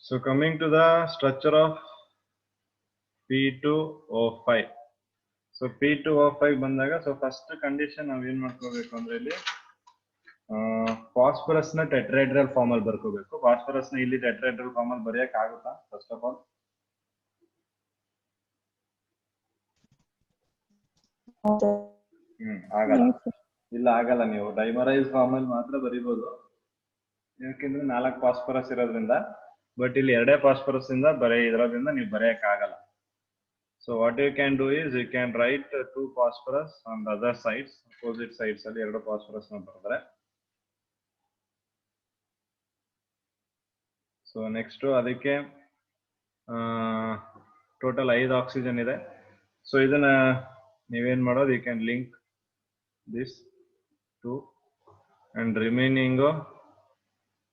So coming to the structure of P2O5. So P2O5 ಬಂದಾಗ so first condition ನಾವು ಏನು ಮಾಡ್ಕೋಬೇಕು ಅಂದ್ರೆ ಇಲ್ಲಿ ಫಾಸ್ಫರಸ್ ನ ಟೆಟ್ರಾಹೆಡ್ರಲ್ ಫಾರ್ಮ್ ಅಲ್ಲಿ ಬರ್ಕೋಬೇಕು. ಫಾಸ್ಫರಸ್ ನ ಇಲ್ಲಿ ಟೆಟ್ರಾಹೆಡ್ರಲ್ ಫಾರ್ಮ್ ಅಲ್ಲಿ ಬರೆಯಕ್ಕೆ ಆಗುತ್ತಾ? ಫಸ್ಟ್ ಆಫ್ ಆಲ್ ಆಗಲ್ಲ. ಇಲ್ಲ ಆಗಲ್ಲ, ನೀವು ಡೈಮರೈಸ್ ಫಾರ್ಮ್ ಅಲ್ಲಿ ಮಾತ್ರ ಬರಿಬಹುದು, ಯಾಕೆಂದ್ರೆ 4 ಫಾಸ್ಫರಸ್ ಇರೋದ್ರಿಂದ. ಬಟ್ ಇಲ್ಲಿ 2 ಫಾಸ್ಫರಸ್ ಇಂದ ಇರೋದ್ರಿಂದ ನೀವು ಬರೆಯಕ್ಕೆ ಆಗಲ್ಲ. So what you can do is you can write 2 phosphorus on the other sides. Opposite sides ಅಲ್ಲಿ 2 ಫಾಸ್ಫರಸ್ ನ ಬರೆದ್ರೆ. ಸೊ ನೆಕ್ಸ್ಟ್ ಅದಕ್ಕೆ ಟೋಟಲ್ 5 ಆಕ್ಸಿಜನ್ ಇದೆ. ಸೊ ಇದನ್ನ ನೀವೇನ್ ಮಾಡೋದು, you can link this 2 and remaining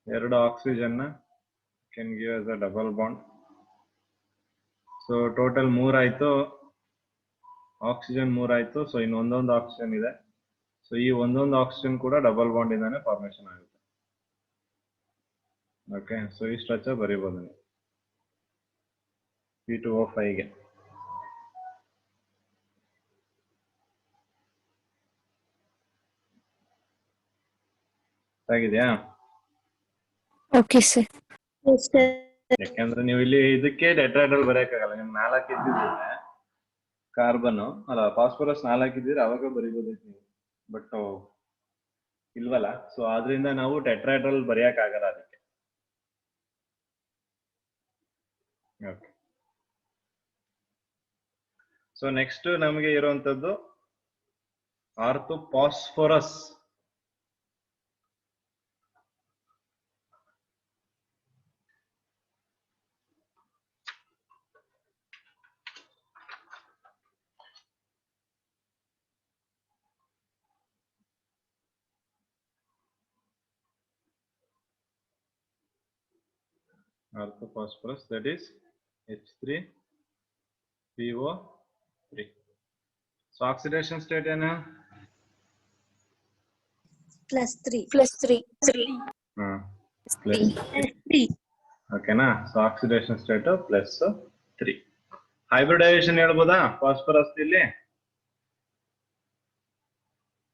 2 oxygen ನ can give us a double bond. So total 3 ಆಯ್ತು, ಆಕ್ಸಿಜನ್ 3 ಆಯ್ತು. ಸೊ ಇನ್ನು ಒಂದೊಂದು ಆಕ್ಸಿಜನ್ ಇದೆ. ಸೊ ಈ ಒಂದೊಂದು ಆಕ್ಸಿಜನ್ ಕೂಡ ಡಬಲ್ ಬಾಂಡ್ ಇಂದಾನೆ ಫಾರ್ಮೇಶನ್ ಆಗುತ್ತೆ. ಓಕೆ, ಸೊ ಈ ಸ್ಟ್ರಕ್ಚರ್ ಬರೀಬಹುದು ನೀವು P2O5 ಗೆ. ಆಗಿದೆಯಾ? Okay sir. ಯಾಕಂದ್ರೆ ನೀವು ಇಲ್ಲಿ ಇದಕ್ಕೆ ಟೆಟ್ರಾಹೆಡ್ರಲ್ ಬರೆಯಕ್ಕಾಗಲ್ಲ. ನಿಮ್ಗೆ 4 ಇದ್ದಿದ್ರೆ ಕಾರ್ಬನ್ ಅಲ್ಲ ಫಾಸ್ಫರಸ್ 4 ಇದ್ದಿದ್ರೆ ಅವಾಗ ಬರಿಬೋದಿತ್ತು ನೀವು, ಬಟ್ ಇಲ್ವಲ್ಲ. ಸೊ ಆದ್ರಿಂದ ನಾವು ಟೆಟ್ರಾಹೆಡ್ರಲ್ ಬರೆಯಕ್ಕಾಗಲ್ಲ ಅದಕ್ಕೆ. ಓಕೆ, ಸೊ ನೆಕ್ಸ್ಟ್ ನಮಗೆ ಇರುವಂತದ್ದು ಆರ್ಥೋಫಾಸ್ಫರಸ್. Orthophosphorus, that is H3PO3. So oxidation state ಏನು? +3. ಓಕೆನಾ? So oxidation state +3. ಹೈಬ್ರಿಡೈಸೇಷನ್ ಹೇಳ್ಬೋದಾ ಫಾಸ್ಫರಸ್ ಇಲ್ಲಿ?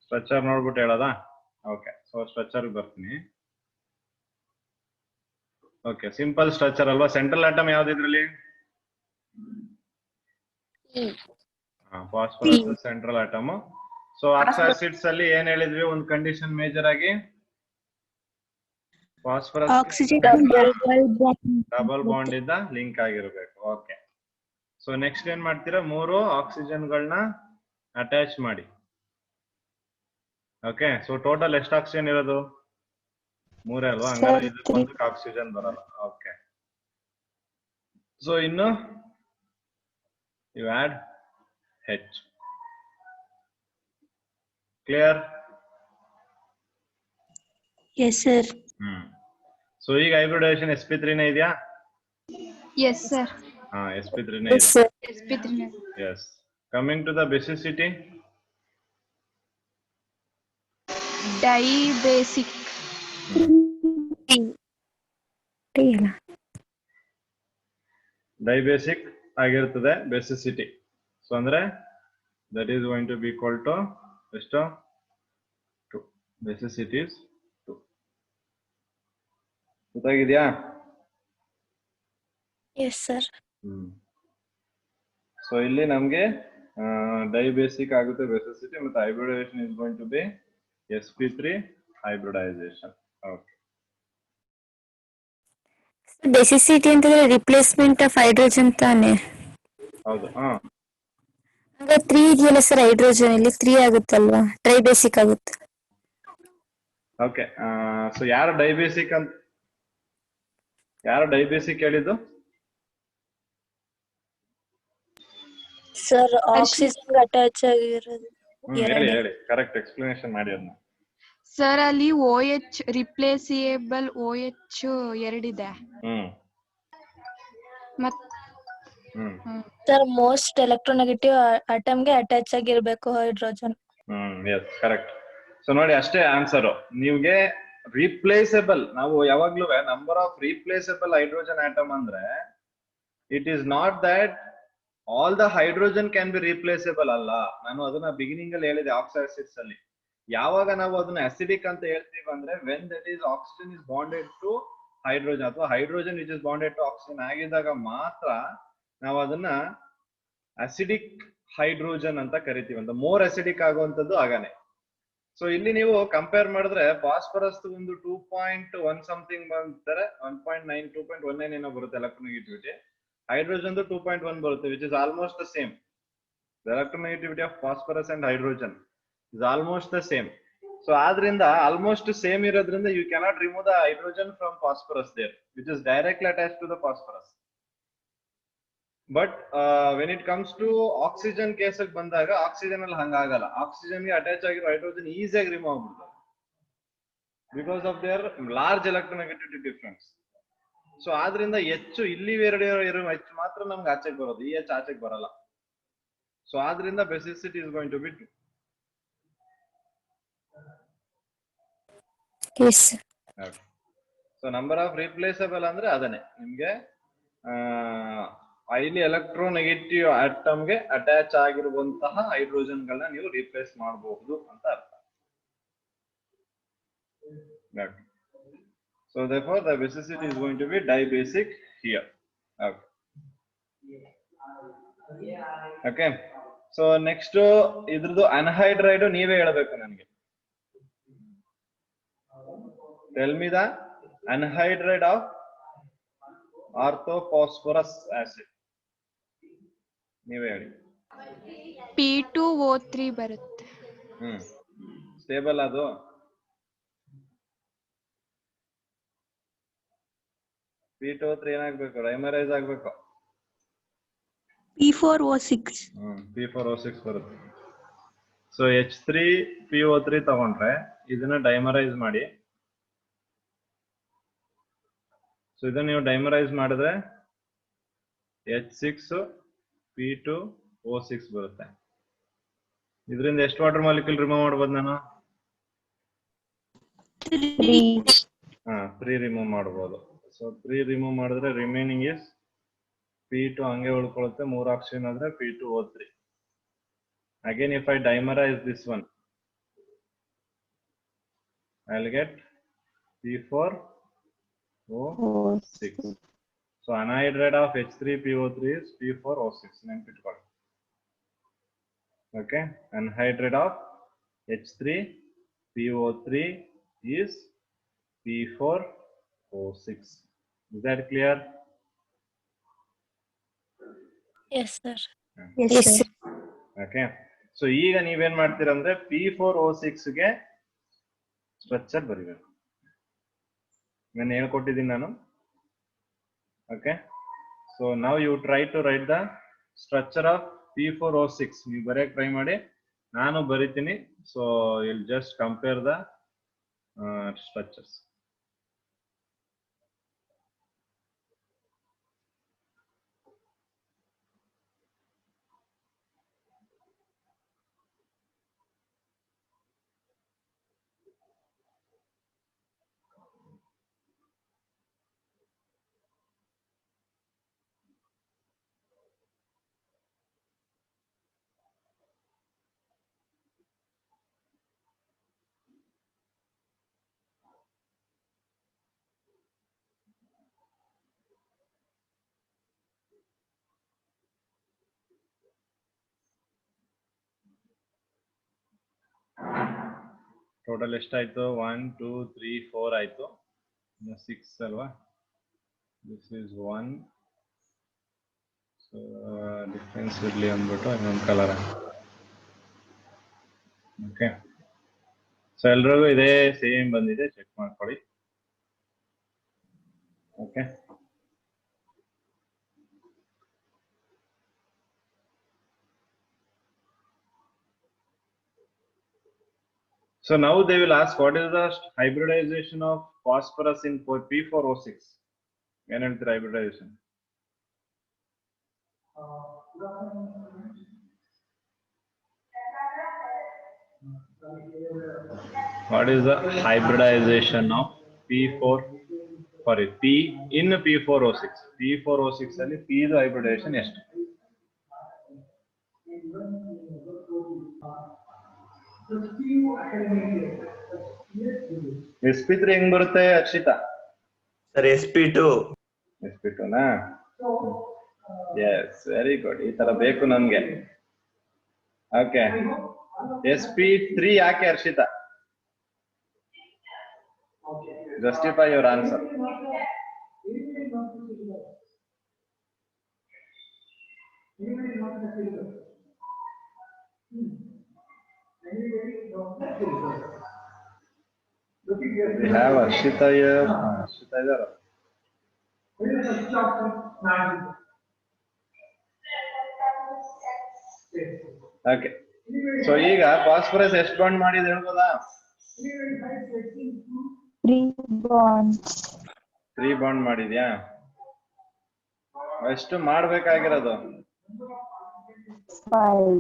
ಸ್ಟ್ರಕ್ಚರ್ ನೋಡ್ಬಿಟ್ಟು ಹೇಳೋದಾ? ಓಕೆ, ಸೊ ಸ್ಟ್ರಕ್ಚರ್ ಬರ್ತೀನಿ. ಓಕೆ, ಸಿಂಪಲ್ ಸ್ಟ್ರಕ್ಚರ್ ಅಲ್ವಾ? ಸೆಂಟ್ರಲ್ ಆಟಮ್ ಯಾವ್ದು ಇದ್ರಲ್ಲಿ? Phosphorus central atom. ಸೊ ಆಕ್ಸಾಸಿಡ್ಸ್ ಅಲ್ಲಿ ಏನ್ ಹೇಳಿದ್ವಿ, ಒಂದು ಕಂಡೀಷನ್ ಮೇಜರ್ ಆಗಿ ಫಾಸ್ಫರಸ್ ಡಬಲ್ ಬಾಂಡ್ ಇಂದ ಲಿಂಕ್ ಆಗಿರ್ಬೇಕು. ಓಕೆ, ಸೊ ನೆಕ್ಸ್ಟ್ ಏನ್ ಮಾಡ್ತೀರಾ, 3 ಆಕ್ಸಿಜನ್ಗಳನ್ನ ಅಟ್ಯಾಚ್ ಮಾಡಿ. ಓಕೆ, ಸೊ ಟೋಟಲ್ ಎಷ್ಟು ಆಕ್ಸಿಜನ್ ಇರೋದು? 3 ಅಲ್ವಾ? ಹಂಗಾದ್ರೆ ಇದಕ್ಕೆ ಆಕ್ಸಿಜನ್ ಬರಲ್ಲ. ಓಕೆ, ಸೊ ಇನ್ನು you add H. Clear? Yes sir. So ಈಗ ಹೈಬ್ರಿಡೈಸೇಷನ್ sp3 ನೇ ಇದೆಯಾ? Yes sir. sp3 ನೇ ಇದೆ. sp3 yes. Coming to the basicity, dibasic. Dibasic ಆಗಿರ್ತದೆ ಬೇಸಿಸಿಟಿ. ಸೊ ಅಂದ್ರೆ that is going to be equal to ಎಷ್ಟು? 2. Basicity is 2. ಗೊತ್ತಾಗಿದೆಯಾ? Yes sir. So ಇಲ್ಲಿ ನಮ್ಗೆ ಡೈಬೇಸಿಕ್ ಆಗುತ್ತೆ ಬೇಸಿಸಿಟಿ, ಮತ್ತೆ hybridisation is going to be sp3 hybridisation. Okay, basicity ಅಂತಂದ್ರೆ replacement of hydrogen ತಾನೆ? ಹೌದು. ಆಗ 3 ಇದೆಯಲ್ಲ ಸರ್, ಹೈಡ್ರೋಜನ್ ಇಲ್ಲಿ 3 ಆಗುತ್ತಲ್ವಾ, ಟ್ರೈಬೇಸಿಕ್ ಆಗುತ್ತೆ. ಓಕೆ, ಸೊ ಯಾರು ಡೈಬೇಸಿಕ್ ಹೇಳಿದ್ದು? ಸರ್ ಆಕ್ಸಿಜನ್ ಅಟ್ಯಾಚ್ ಆಗಿರೋದು. ಹೇಳಿ ಕರೆಕ್ಟ್ ಎಕ್ಸ್ಪ್ಲನೇಷನ್ ಮಾಡಿ ಅದನ್ನ. ಸರ್ ಅಲ್ಲಿ OH ರಿಪ್ಲೇಸಿಯೇಬಲ್ OH 2 ಇದೆ. ಸರ್ ಮೋಸ್ಟ್ ಎಲೆಕ್ಟ್ರೋನೆಗೆಟಿವ್ ಆಟಮ್ಗೆ ಅಟ್ಯಾಚ್ ಆಗಿರ್ಬೇಕು ಹೈಡ್ರೋಜನ್. Yes correct. ಸೊ ನೋಡಿ ಅಷ್ಟೇ ಆನ್ಸರ್. ನೀವ್ಗೆ ರಿಪ್ಲೇಸಬಲ್ ನಾವು ಯಾವಾಗ್ಲೂ number of replaceable hydrogen atom ಅಂದ್ರೆ it is not that all the hydrogen can be replaceable ಅಲ್ಲ. ನಾನು ಅದನ್ನ ಬಿಗಿನಿಂಗ್ ಅಲ್ಲಿ ಹೇಳಿದೆ ಆಕ್ಸಾಸಿಡ್ಸ್ ಅಲ್ಲಿ. ಯಾವಾಗ ನಾವು ಅದನ್ನ ಅಸಿಡಿಕ್ ಅಂತ ಹೇಳ್ತೀವಿ ಅಂದ್ರೆ when that is oxygen is bonded to hydrogen ಅಥವಾ hydrogen which is bonded to oxygen ಆಗಿದ್ದಾಗ ಮಾತ್ರ ನಾವು ಅದನ್ನ ಅಸಿಡಿಕ್ ಹೈಡ್ರೋಜನ್ ಅಂತ ಕರಿತೀವಿ. ಅಂತ ಮೋರ್ ಅಸಿಡಿಕ್ ಆಗುವಂತದ್ದು ಆಗಾನೆ. ಸೊ ಇಲ್ಲಿ ನೀವು ಕಂಪೇರ್ ಮಾಡಿದ್ರೆ ಫಾಸ್ಫರಸ್ ಒಂದು 2.1 ಸಮಥಿಂಗ್ ಬಂತಾರೆ, 1.9 2.19 ಏನೋ ಬರುತ್ತೆ ಎಲೆಕ್ಟ್ರೋನೆಗೆಟಿವಿಟಿ. ಹೈಡ್ರೋಜನ್ 2.1 ಬರುತ್ತೆ, which is almost the same. The electronegativity of phosphorus and hydrogen is almost the same. So ಆದ್ರಿಂದ ಆಲ್ಮೋಸ್ಟ್ ಸೇಮ್ ಇರೋದ್ರಿಂದ you cannot remove the hydrogen from phosphorus there, which is directly attach to the phosphorus. But when it comes to oxygen ಕೇಸಕ್ಕೆ ಬಂದಾಗ oxygen ಅಲ್ಲಿ ಹಂಗಾಗಲ್ಲ. ಆಕ್ಸಿಜನ್ಗೆ attach ಆಗಿರೋ hydrogen ಈಸಿಯಾಗಿ remove ಆಗ್ಬಿಡ್ತಾರೆ because of their large electronegativity difference. So ಆದ್ರಿಂದ ಹೆಚ್ಚು ಇಲ್ಲಿ ಇರೋ ಹೆಚ್ಚು ಮಾತ್ರ ನಮ್ಗೆ ಆಚೆಗೆ ಬರೋದು, ಈ ಹೆಚ್ಚು ಆಚೆಗೆ ಬರಲ್ಲ. ಸೊ ಆದ್ರಿಂದ basicity is going to be 2. Yes. So number of replaceable ಅಂದ್ರೆ ಅದನ್ನೇ ನಿಮ್ಗೆ ಹೈಲಿ ಎಲೆಕ್ಟ್ರೋನೆಗೆಟಿವ್ ಆಟಮ್ಗೆ ಅಟ್ಯಾಚ್ ಆಗಿರುವಂತಹ ಹೈಡ್ರೋಜನ್ ಗಳನ್ನ ನೀವು ರಿಪ್ಲೇಸ್ ಮಾಡಬಹುದು ಅಂತ ಅರ್ಥ. So therefore the basicity is going to be dibasic here. Okay. So next ಇದ್ರದ್ದು ಅನ್ಹೈಡ್ರೈಡ್ ನೀವೇ ಹೇಳಬೇಕು ನನಗೆ. Tell me the anhydride of orthophosphorus acid. ನೀವೇ ಹೇಳಿ. P2O3 ಬರುತ್ತೆ. ಸ್ಟೇಬಲ್ ಅದು. P2O3 ಏನಾಗಬೇಕು? ಡೈಮರೈಸ್ ಆಗಬೇಕು. P4O6. P4O6 ಬರುತ್ತೆ. ಸೊ H3PO3 ತಗೊಂಡ್ರೆ ಇದನ್ನ ಡೈಮರೈಸ್ ಮಾಡಿ. ಸೊ ಇದನ್ನ ನೀವು ಡೈಮರೈಸ್ ಮಾಡಿದ್ರೆ H6P2O6 ಬರುತ್ತೆ. ಇದರಿಂದ ಎಷ್ಟು ವಾಟರ್ ಮಾಲಿಕ್ಯೂಲ್ ರಿಮೂವ್ ಮಾಡಬಹುದು ನಾನು? 3 ರಿಮೂವ್ ಮಾಡಬಹುದು. ಸೊ 3 ರಿಮೂವ್ ಮಾಡಿದ್ರೆ ರಿಮೈನಿಂಗ್ ಇಸ್ P2 ಹಂಗೆ ಉಳ್ಕೊಳ್ಳುತ್ತೆ. 3 ಆಕ್ಸಿಜನ್ ಆದ್ರೆ P2O3. Again if I dimerize this one, I'll get P4O6. So anhydride of H3PO3 is P4O6. Okay, anhydride of H3PO3 is P4O6. Is that clear? Yes, sir. Yes, sir. Okay. So ಈಗ ನೀವೇನ್ ಮಾಡ್ತೀರಾ ಅಂದ್ರೆ P4O6 ಗೆ structure ಬರೀಬೇಕು. ನಾನು ಹೇಳ್ಕೊಟ್ಟಿದ್ದೀನಿ ನಾನು. Okay. So now you try to write the structure of P4O6. ನೀವು ಬರೆಯಕ್ಕೆ try ಮಾಡಿ, ನಾನು ಬರಿತೀನಿ. So you'll just compare the structures. Total ಎಷ್ಟಾಯ್ತು? 1 2 3 4 ಆಯ್ತು. 6 ಅಲ್ವಾ? This is 1. ಸೊ ಡಿಫ್ರೆನ್ಸ್ ಇರಲಿ ಅಂದ್ಬಿಟ್ಟು ಇನ್ನೊಂದು ಕಲರ್. ಓಕೆ. ಸೊ ಎಲ್ರಿಗೂ ಇದೇ ಸೇಮ್ ಬಂದಿದೆ, ಚೆಕ್ ಮಾಡ್ಕೊಳ್ಳಿ. Okay. So now they will ask what is the hybridization of phosphorus in P4O6. When is the hybridization? What is the hybridization of P4? Sorry, P in P4O6. P4O6 ಅಲ್ಲಿ P ದು hybridization ಎಷ್ಟು? sp3 ಹೆಂಗ್ ಬರುತ್ತೆ Akshita? Sir sp2. sp2 ನಾ? Yes, very good. ಈ ತರ ಬೇಕು ನಮ್ಗೆ. ಓಕೆ, sp3 ಯಾಕೆ Harshita? Justify your answer. We have Harshita here. Harshita is there. Okay. So ಈಗ ಫಾಸ್ಫರಸ್ ಎಷ್ಟು ಬಾಂಡ್ ಮಾಡಿದೆ ಹೇಳ್ಬೋದಾ? 3 bonds. 3 ಬಾಂಡ್ ಮಾಡಿದ್ಯಾ? ಎಷ್ಟು ಮಾಡ್ಬೇಕಾಗಿರೋದು? 5.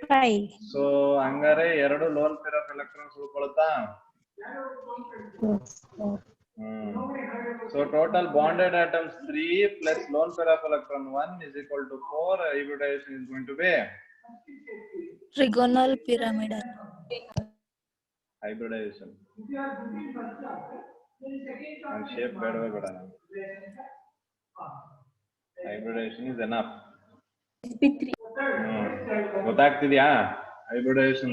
5. ಸೊ ಹಂಗಾರೆ 2 ಲೋನ್ ಪೇರ್ ಆಫ್ ಎಲೆಕ್ಟ್ರಾನ್ಸ್ ಉಳ್ಕೊಳುತ್ತಾ? So total bonded atoms 3 plus lone pair of electron 1 is equal to 4. Hybridization is going to be Trigonal pyramidal. hybridization. And shape bedave bedana. Hybridization is enough. sp3. ಗೊತ್ತಾಗ್ತಿದ್ಯಾ hybridization?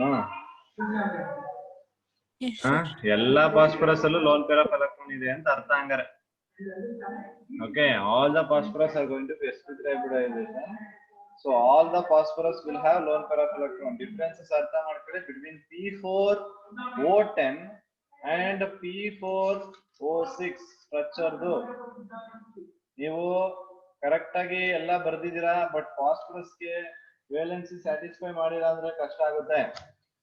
Yes, sir. ಎಲ್ಲಾ phosphorus ಅಲ್ಲೂ loan pair of electron ಇದೆ ಅಂತ ಅರ್ಥ ಹಂಗಾರೆ. Okay, all the phosphorus are going to be sp3 hybridization. So all the phosphorus will have lone pair of electron. Differences ಅರ್ಥ ಮಾಡ್ಕೊಳ್ಳಿ between P4O10 and P4O6 structure ದು. ನೀವು correct ಆಗಿ ಎಲ್ಲ ಬರ್ದಿದ್ದೀರಾ, ಬಟ್ ಫಾಸ್ಫರಸ್ ಗೆ ವೇಲೆನ್ಸಿ ಸ್ಯಾಟಿಸ್ಫೈ ಮಾಡಿಲ್ಲ ಅಂದ್ರೆ ಕಷ್ಟ ಆಗುತ್ತೆ.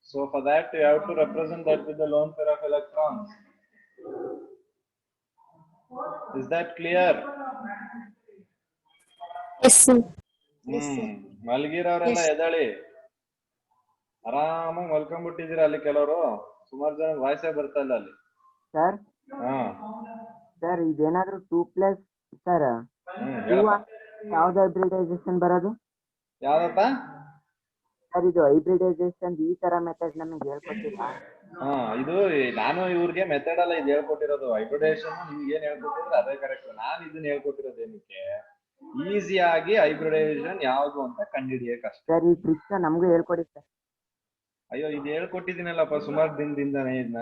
So for that you have to represent that with the lone pair of electrons. Is that clear? Yes, sir. ಮಲ್ಗಿರೋರೆಲ್ಲ ಎದಳಿ, ಆರಾಮಾಗಿ ಮಲ್ಕೊಂಡ್ಬಿಟ್ಟಿದ್ದೀರಾ ಅಲ್ಲಿ. ಕೆಲವರು ಸುಮಾರು ಜನ ವಾಯ್ಸೇ ಬರ್ತಾ ಇಲ್ಲ ಅಲ್ಲಿ. ಸರ್ ಸರ್ ಇದೇನಾದ್ರೂ 2+ ಸರ್ ಯಾವ್ದು ಹೈಬ್ರಿಡೈಸೇಷನ್ ಬರೋದು? ಯಾವ್ದಪ್ಪ ಸರ್ ಇದು ಹೈಬ್ರಿಡೈಸೇಷನ್ ಈ ತರ ಮೆಥಡ್ ನಮಗೆ ಹೇಳ್ಕೊಟ್ಟಿಲ್ಲ. ಇದು ನಾನು ಇವ್ರಿಗೆ ಮೆಥಡ್ ಅಲ್ಲ ಇದು ಹೇಳ್ಕೊಟ್ಟಿರೋದು. ಹೈಬ್ರಿಡೇಷನ್ ನಿಮ್ಗೆ ಏನ್ ಹೇಳ್ಕೊಟ್ಟಿದ್ರೆ ಅದೇ ಕರೆಕ್ಟ್. ನಾನು ಇದನ್ನ ಹೇಳ್ಕೊಟ್ಟಿರೋದು ಏನಕ್ಕೆ, ಈಸಿಯಾಗಿ ಹೈಬ್ರಿಡೈಸೇಷನ್ ಯಾವ್ದು ಅಂತ ಕಂಡುಹಿಡಿಯಕ್ಕೆ ಅಷ್ಟೇ. ಸರ್ ಈ ಟ್ರಿಕ್ಸ್ ನಮಗೂ ಹೇಳ್ಕೊಡಿ ಸರ್. ಅಯ್ಯೋ ಇದು ಹೇಳ್ಕೊಟ್ಟಿದ್ದೀನಲ್ಲಪ್ಪ ಸುಮಾರು ದಿನದಿಂದಾನೇ ಇದನ್ನ.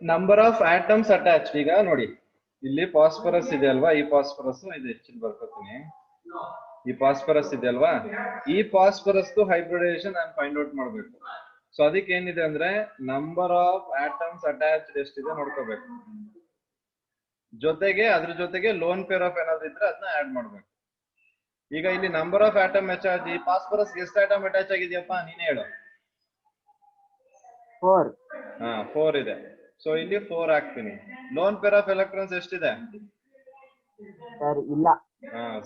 Number of atoms attached. ಈಗ ನೋಡಿ ಇಲ್ಲಿ ಫಾಸ್ಫರಸ್ ಇದೆ ಅಲ್ವಾ, ಈ ಫಾಸ್ಫರಸ್ ಇದು ಹೆಚ್ಚಿನ ಬರ್ಕೊತೀನಿ. ಈ ಫಾಸ್ಫರಸ್ ಇದೆ ಅಲ್ವಾ, ಈ ಫಾಸ್ಫರಸ್ ಹೈಬ್ರಿಡೈಸೇಷನ್ ನಾನು ಫೈಂಡ್ ಔಟ್ ಮಾಡ್ಬೇಕು. ಸೊ ಅದಕ್ಕೆ ಏನಿದೆ ಅಂದ್ರೆ ನಂಬರ್ ಆಫ್ ಆಟಮ್ಸ್ ಅಟ್ಯಾಚ್ಡ್ ಎಷ್ಟಿದೆ ನೋಡ್ಕೋಬೇಕು. ಜೊತೆಗೆ ಅದ್ರ ಜೊತೆಗೆ ಲೋನ್ ಪೇರ್ ಆಫ್ ಏನಾದ್ರು ಇದ್ರೆ ಅದನ್ನ ಆಡ್ ಮಾಡ್ಬೇಕು. ಈಗ ಇಲ್ಲಿ ನಂಬರ್ ಆಫ್ ಆಟಮ್ ಅಟ್ಯಾಚ್, ಈ ಫಾಸ್ಫರಸ್ ಎಷ್ಟು ಆಟಮ್ ಅಟ್ಯಾಚ್ ಆಗಿದೆಯಪ್ಪ ನೀನೇ ಹೇಳು. 4. 4 ಇದೆ. ಸೊ ಇಲ್ಲಿ 4 ಹಾಕ್ತೀನಿ. ಲೋನ್ ಪೇರ್ ಆಫ್ ಎಲೆಕ್ಟ್ರಾನ್ಸ್ ಎಷ್ಟಿದೆ? ಸರ್ ಇಲ್ಲ.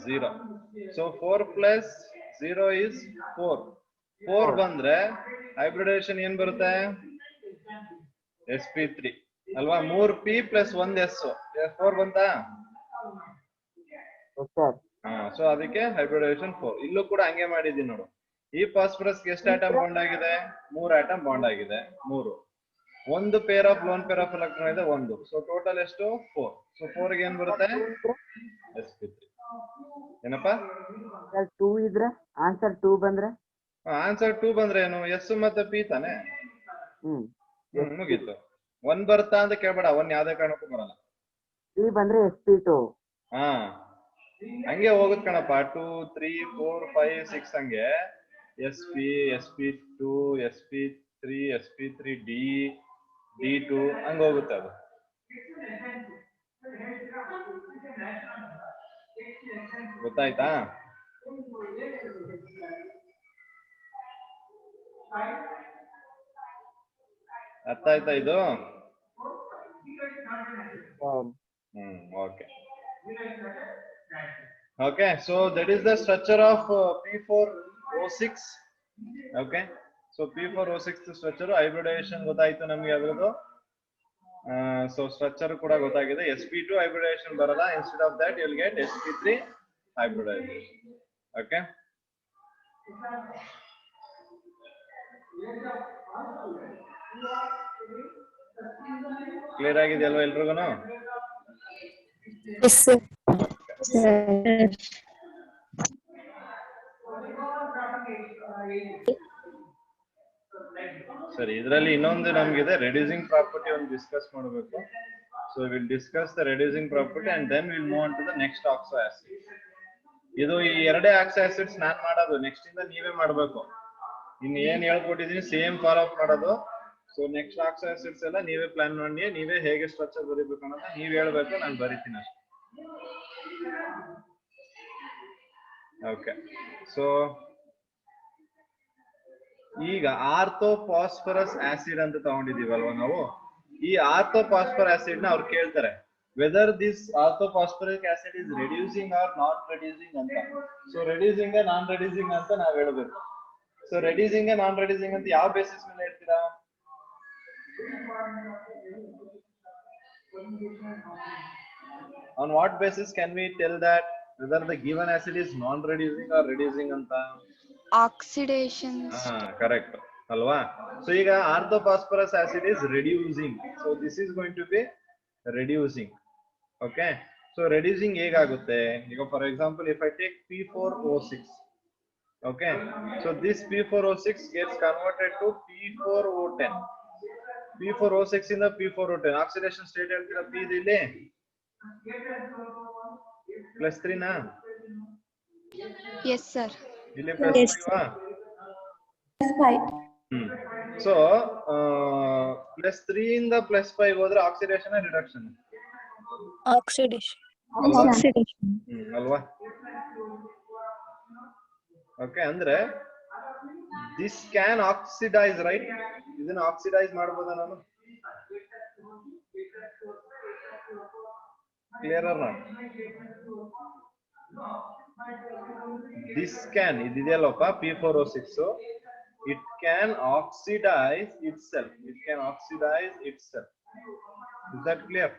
0. So 4 + 0 is 4. 4 ಬಂದ್ರೆ ಹೈಬ್ರಿಡೈಸೇಷನ್ ಏನ್ ಬರುತ್ತೆ? sp3 ಅಲ್ವಾ? 3p + 1s 4 ಬಂತಾ? ಸೊ ಅದಕ್ಕೆ ಹೈಬ್ರಿಡೈಸೇಷನ್ 4. ಇಲ್ಲೂ ಕೂಡ ಹಂಗೆ ಮಾಡಿದೀನಿ ನೋಡು. ಈ ಫಾಸ್ಫರಸ್ ಎಷ್ಟು ಆಟಮ್ ಬಾಂಡ್ ಆಗಿದೆ? 3 ಆಟಮ್ ಬಾಂಡ್ ಆಗಿದೆ. 3. ಒಂದು pair of lone pair of electron ಇದೆ 1. ಸೊ ಟೋಟಲ್ ಎಷ್ಟು? 4. ಸೊ 4 ಗೆ ಏನ್ ಬರುತ್ತೆ? sp3. ಏನಪ್ಪಾ 2 ಇದ್ರೆ ಆನ್ಸರ್ 2 ಬಂದ್ರೆ? ಆನ್ಸರ್ 2 ಬಂದ್ರೆ ಏನು? ಎಸ್ ಮತ್ತೆ ಪಿ ತಾನೆ. ಮುಗೀತು. 1 ಬರುತ್ತಾ ಅಂತ ಕೇಳ್ಬೇಡ, 1 ಯಾವ್ದೇ ಕಾರಣಕ್ಕೂ ಬರಲ್ಲ. 3 ಬಂದ್ರೆ sp2. ಹಂಗೆ ಹೋಗುತ್ ಕಣಪ್ಪ. 2 3 4 5 6 ಹಂಗೆ sp sp2 sp3 sp3d d2 ಹಂಗ ಹೋಗುತ್ತೆ ಅದು. ಗೊತ್ತಾಯ್ತಾ? ಅರ್ಥ ಆಯ್ತಾ ಇದು? Okay. Okay, so that is the structure of P4O6. Okay, so P4O6 structure hybridization ಗೊತ್ತಾಯ್ತು ನಮಗೆ ಅದರದ್ದು. So structure ಕೂಡ ಗೊತ್ತಾಗಿದೆ. sp2 hybridization ಬರಲ್ಲ, instead of that you will get sp3 hybridization. Okay, clear ಆಗಿದೆ ಅಲ್ವಾ ಎಲ್ರಿಗೂ? Yes sir. ಸರಿ, ಇದರಲ್ಲಿ ಇನ್ನೊಂದು ನಮಗಿದೆ ರೆಡ್ಯೂಸಿಂಗ್ ಪ್ರಾಪರ್ಟಿ ಒಂದು ಡಿಸ್ಕಸ್ ಮಾಡಬೇಕು. So will discuss the reducing property and then will move on to the next oxo acid. ಇದು ಈ ಎರಡೇ ಆಕ್ಸೋ ಆಸಿಡ್ಸ್ ನಾನ್ ಮಾಡೋದು, ನೆಕ್ಸ್ಟ್ ಇಂದ ನೀವೇ ಮಾಡಬೇಕು. ಇನ್ನು ಏನ್ ಹೇಳ್ಕೊಟ್ಟಿದೀನಿ ಸೇಮ್ ಫಾಲೋ ಅಪ್ ಮಾಡೋದು. ಸೊ ನೆಕ್ಸ್ಟ್ ಆಕ್ಸೋ ಆಸಿಡ್ಸ್ ಎಲ್ಲ ನೀವೇ ಪ್ಲಾನ್ ಮಾಡಿ, ನೀವೇ ಹೇಗೆ ಸ್ಟ್ರಕ್ಚರ್ ಬರೀಬೇಕು ಅನ್ನೋದನ್ನ ನೀವ್ ಹೇಳ್ಬೇಕು, ನಾನು ಬರೀತೀನಿ ಅಷ್ಟೇ. ಓಕೆ, ಸೊ ಈಗ ಆರ್ಥೋಫಾಸ್ಫರಸ್ ಆಸಿಡ್ ಅಂತ ತಗೊಂಡಿದೀವಲ್ವಾ ನಾವು. ಈ ಆರ್ಥೋಫಾಸ್ಫರ್ ಆಸಿಡ್ ನ ಅವ್ರು ಕೇಳ್ತಾರೆ whether this orthophosphoric acid is reducing or non reducing ಅಂತ. ಸೊ ರೆಡ್ಯೂಸಿಂಗ್ ನಾನ್ ರೆಡ್ಯೂಸಿಂಗ್ ಅಂತ ನಾವ್ ಹೇಳ್ಬೇಕು. ಸೊ ರೆಡ್ಯೂಸಿಂಗ್ ನಾನ್ ರೆಡ್ಯೂಸಿಂಗ್ ಅಂತ ಯಾವ ಬೇಸಿಸ್ ಮೇಲೆ ಹೇಳ್ತೀರಾ? On what basis can we tell that whether the given acid is non reducing or reducing anta? Oxidations. Correct alwa. So iga orthophosphorus acid is reducing, so this is going to be reducing. Okay, so reducing hegagutte iga, for example if I take P4O6, okay, so this P4O6 gets converted to P4O10. P4O6 in the P4O10 oxidation state heltira P idile +3 na? Yes sir. Ile +3 va? So +3 in the +5 hodre oxidation or reduction? Oxidation. Alva. Okay, andre this can oxidize, right? Idನ್ನ oxidize ಮಾಡಬಹುದಾ ನಾನು? Clear or not? This can idiyallappa P4O6, so it can oxidize itself. It can oxidize itself. Is that clear?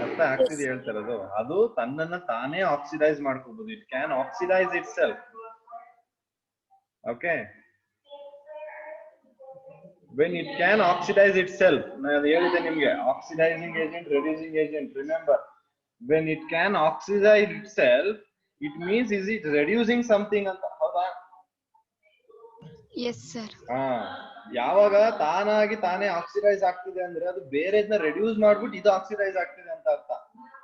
ಅರ್ಥ ಆಗ್ತಿದೆ ಹೇಳ್ತಿರೋದು? ಅದು ತನ್ನನ್ನ ತಾನೇ oxidise ಮಾಡ್ಕೋಬಹುದು. It can oxidize itself. Okay, when it can oxidize itself, ನಾನು ಹೇಳಿದೆ ನಿಮಗೆ oxidizing agent, reducing agent. Remember, when it can oxidize itself, it means is it reducing something ಅಂತ, ಹೌದಾ? Yes sir. ಯಾವಾಗ ತಾನಾಗಿ ತಾನೇ ಆಕ್ಸಿಡೈಸ್ ಆಗ್ತಿದೆ ಅಂದ್ರೆ ಅದು ಬೇರೆದನ್ನ ರೆಡ್ಯೂಸ್ ಮಾಡ್ಬಿಟ್ಟು ಇದು ಆಕ್ಸಿಡೈಸ್ ಆಗ್ತಿದೆ ಅಂತ ಅರ್ಥ.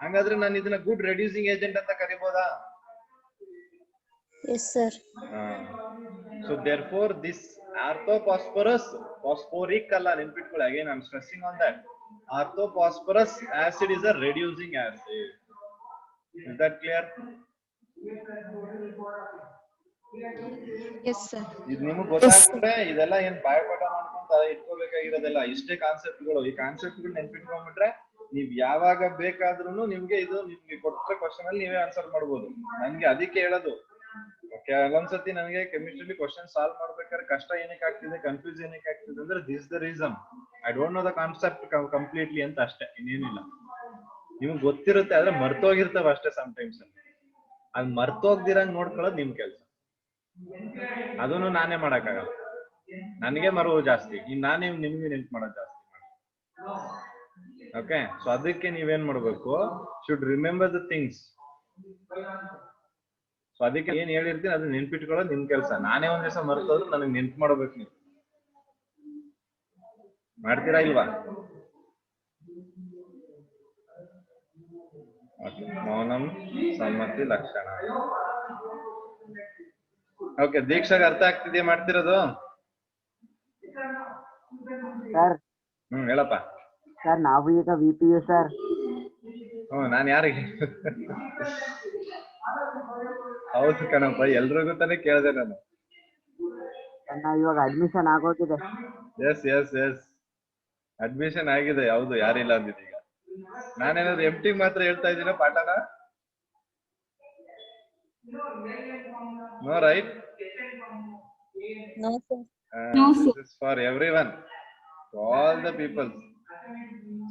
ಹಂಗಾದ್ರೆ ನಾನು ಇದನ್ನ ಗುಡ್ ರೆಡ್ಯೂಸಿಂಗ್ ಏಜೆಂಟ್ ಅಂತ ಕರಿಬಹುದಾ? Yes sir. So therefore this orthophosphorus, phosphoric alla ನೆನ್ಪಿಟ್ಕೊಳ್ಳಿ, again I'm stressing on that. Orthophosphorus acid is a reducing acid. Is that clear? Yes sir. ಇದು ನಿಮಗೆ ಗೊತ್ತಾಗ್ತದೆ. ಇದೆಲ್ಲ ಏನ್ ಬಾಯ್ಪಾಠ ಮಾಡ್ಕೊಂತ ಇಟ್ಕೋಬೇಕಾಗಿರೋದೆಲ್ಲ, ಇಷ್ಟೇ ಕಾನ್ಸೆಪ್ಟ್ಗಳು. ಈ ಕಾನ್ಸೆಪ್ಟ್ಗಳು ನೆನ್ಪಿಟ್ಕೊಂಡ್ಬಿಟ್ರೆ ನೀವ್ ಯಾವಾಗ ಬೇಕಾದ್ರೂ ನಿಮ್ಗೆ ಇದು ನಿಮ್ಗೆ ಕೊಟ್ಟ ಕ್ವಶನ್ ಅಲ್ಲಿ ನೀವೇ ಆನ್ಸರ್ ಮಾಡ್ಬೋದು. ನನ್ಗೆ ಅದಕ್ಕೆ ಹೇಳೋದು, ಕೆಲವೊಂದ್ಸತಿ ನನಗೆ ಕೆಮಿಸ್ಟ್ರಿ ಕ್ವಶನ್ ಸಾಲ್ವ್ ಮಾಡ್ಬೇಕಾದ್ರೆ ಕಷ್ಟ ಏನಕ್ಕೆ ಆಗ್ತಿದೆ, ಕನ್ಫ್ಯೂಸ್ ಏನಕ್ಕೆ ಆಗ್ತಿದೆ ಅಂದ್ರೆ this the reason. I don't know the concept completely ಅಂತ ಅಷ್ಟೇ, ಇನ್ನೇನಿಲ್ಲ. ನಿಮ್ಗೆ ಗೊತ್ತಿರುತ್ತೆ ಆದ್ರೆ ಮರ್ತೋಗಿರ್ತವೆ ಅಷ್ಟೇ ಸಮ್ಟೈಮ್ಸ್. ಅದ್ ಮರ್ತೋಗ್ದಿರಂಗ್ ನೋಡ್ಕೊಳ್ಳೋದು ನಿಮ್ ಕೆಲ್ಸ. ಅದನ್ನು ನಾನೇ ಮಾಡಕ್ಕಾಗಲ್ಲ, ನನಗೆ ಮರುವು ಜಾಸ್ತಿ, ಇನ್ ನಾನೇ ನಿಮ್ಗೆ ನೆನ್ಪು ಮಾಡೋದು ಜಾಸ್ತಿ. ಓಕೆ, ಸೊ ಅದಕ್ಕೆ ನೀವೇನ್ ಮಾಡ್ಬೇಕು, should remember the things. So ಅದಕ್ಕೆ ಏನ್ ಹೇಳಿರ್ತೀನಿ ಅದನ್ನ ನೆನ್ಪಿಟ್ಕೊಳ್ಳೋದು ನಿಮ್ ಕೆಲ್ಸ. ನಾನೇ ಒಂದ್ ದಿವಸ ಮರ್ತೋದ್ರು ನನಗೆ ನೆನ್ಪು ಮಾಡ್ಬೇಕು. ನೀವು ಮಾಡ್ತೀರಾ ಇಲ್ವಾ? ಮೌನಂ ಸಮ್ಮತಿ ಲಕ್ಷಣ. ಓಕೆ, ದೀಕ್ಷಾಗ ಅರ್ಥ ಆಗ್ತಿದ್ಯಾ ಮಾಡ್ತಿರೋದು? ಸರ್ ಹೇಳಪ್ಪ. ಸರ್ ನಾವು ಈಗ VPU ಸರ್. ನಾನ್ ಯಾರಿಗೆ? ಹೌದು ಕಣಪ್ಪ, ಎಲ್ರಿಗೂ ತಾನೇ ಕೇಳಿದೆ ನಾನು. ಇವಾಗ ಅಡ್ಮಿಷನ್ ಆಗೋಗಿದೆ. ಎಸ್ ಎಸ್ ಎಸ್, ಅಡ್ಮಿಷನ್ ಆಗಿದೆ. ಹೌದು, ಯಾರಿಲ್ಲ ಅಂದಿದ್ದೀಗ. ನಾನೇನಾದ್ರು MT ಮಾತ್ರ ಹೇಳ್ತಾ ಇದ್ದೀನ ಪಾಠನ? No, right? No, sir. This is for everyone, to all the people.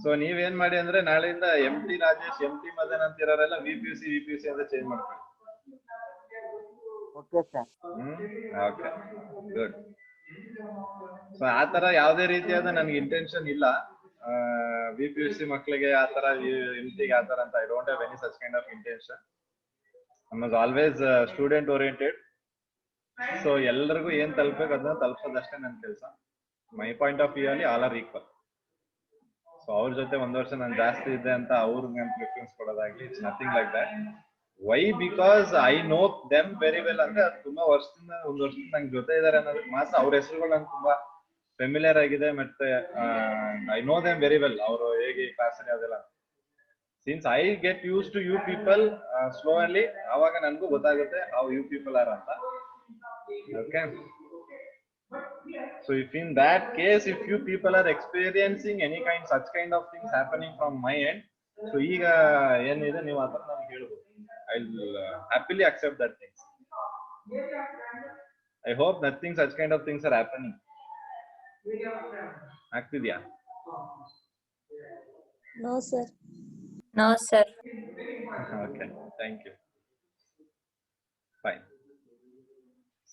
ಸೊ ನೀವೇನ್ ಮಾಡಿ ಅಂದ್ರೆ ನಾಳೆಯಿಂದ MT ರಾಜೇಶ್ MT ಮದನ್ ಅಂತಿರೋರೆಲ್ಲ VPC ಅಂತ ಚೇಂಜ್ ಮಾಡ್ಕೊಳ್ಳಿ. Okay sir. Okay good. So ಆ ತರ ಯಾವುದೇ ರೀತಿಯಾದ ನನ್ಗೆ ಇಂಟೆನ್ಷನ್ ಇಲ್ಲ VPC ಮಕ್ಕಳಿಗೆ ಆ ತರ MT ಗೆ ಆ ತರ ಅಂತ. I don't have any such kind of intention. I was always student oriented. So ಎಲ್ಲರಿಗೂ ಏನ್ ತಲುಪಬೇಕು ಅದನ್ನ ತಲುಪೋದಷ್ಟೇ ನನ್ನ ಕೆಲಸ. ಮೈ ಪಾಯಿಂಟ್ ಆಫ್ ವ್ಯೂ ಅಲ್ಲಿ ಆಲ್ ಆರ್ ಈಕ್ವಲ್. ಸೊ ಅವ್ರ ಜೊತೆ ಒಂದ್ ವರ್ಷ ನಾನು ಜಾಸ್ತಿ ಇದ್ದೆ ಅಂತ ಅವ್ರಿಗೆ ನಾನು ಪ್ರಿಫರೆನ್ಸ್ ಕೊಡೋದಾಗ್ಲಿ, it's nothing like that. Why? Because I know them very well. ಅಂದ್ರೆ ಅದು ತುಂಬಾ ವರ್ಷದಿಂದ ನಂಗೆ ಜೊತೆ ಇದಾರೆ ಅನ್ನೋದಕ್ಕೆ ಮಾತ್ರ ಅವ್ರ ಹೆಸರುಗಳು ನಂಗೆ ತುಂಬಾ ಫೆಮಿಲಿಯರ್ ಆಗಿದೆ. ಮತ್ತೆ I know them very well. ಅವರು ಹೇಗೆ ಕ್ಲಾಸ್ ಅಲ್ಲಿ ಅದೆಲ್ಲ. Since I get use to you people slowly, ಆವಾಗ ನನ್ಗೂ ಗೊತ್ತಾಗುತ್ತೆ ಹೌ ಯು ಪೀಪಲ್ ಆರ್ ಅಂತ. Okay. So if in that case, if you people are experiencing such kind of things happening from my end, so ಈಗ ಏನಿದೆ ನೀವು ಆ ತರ ನನಗೆ ಹೇಳ್ಬೋದು. I will happily accept that things. I hope nothing such kind of things are happening. ಆಗ್ತಿದ್ಯಾ? No, sir. No, sir. Okay, thank you. Fine.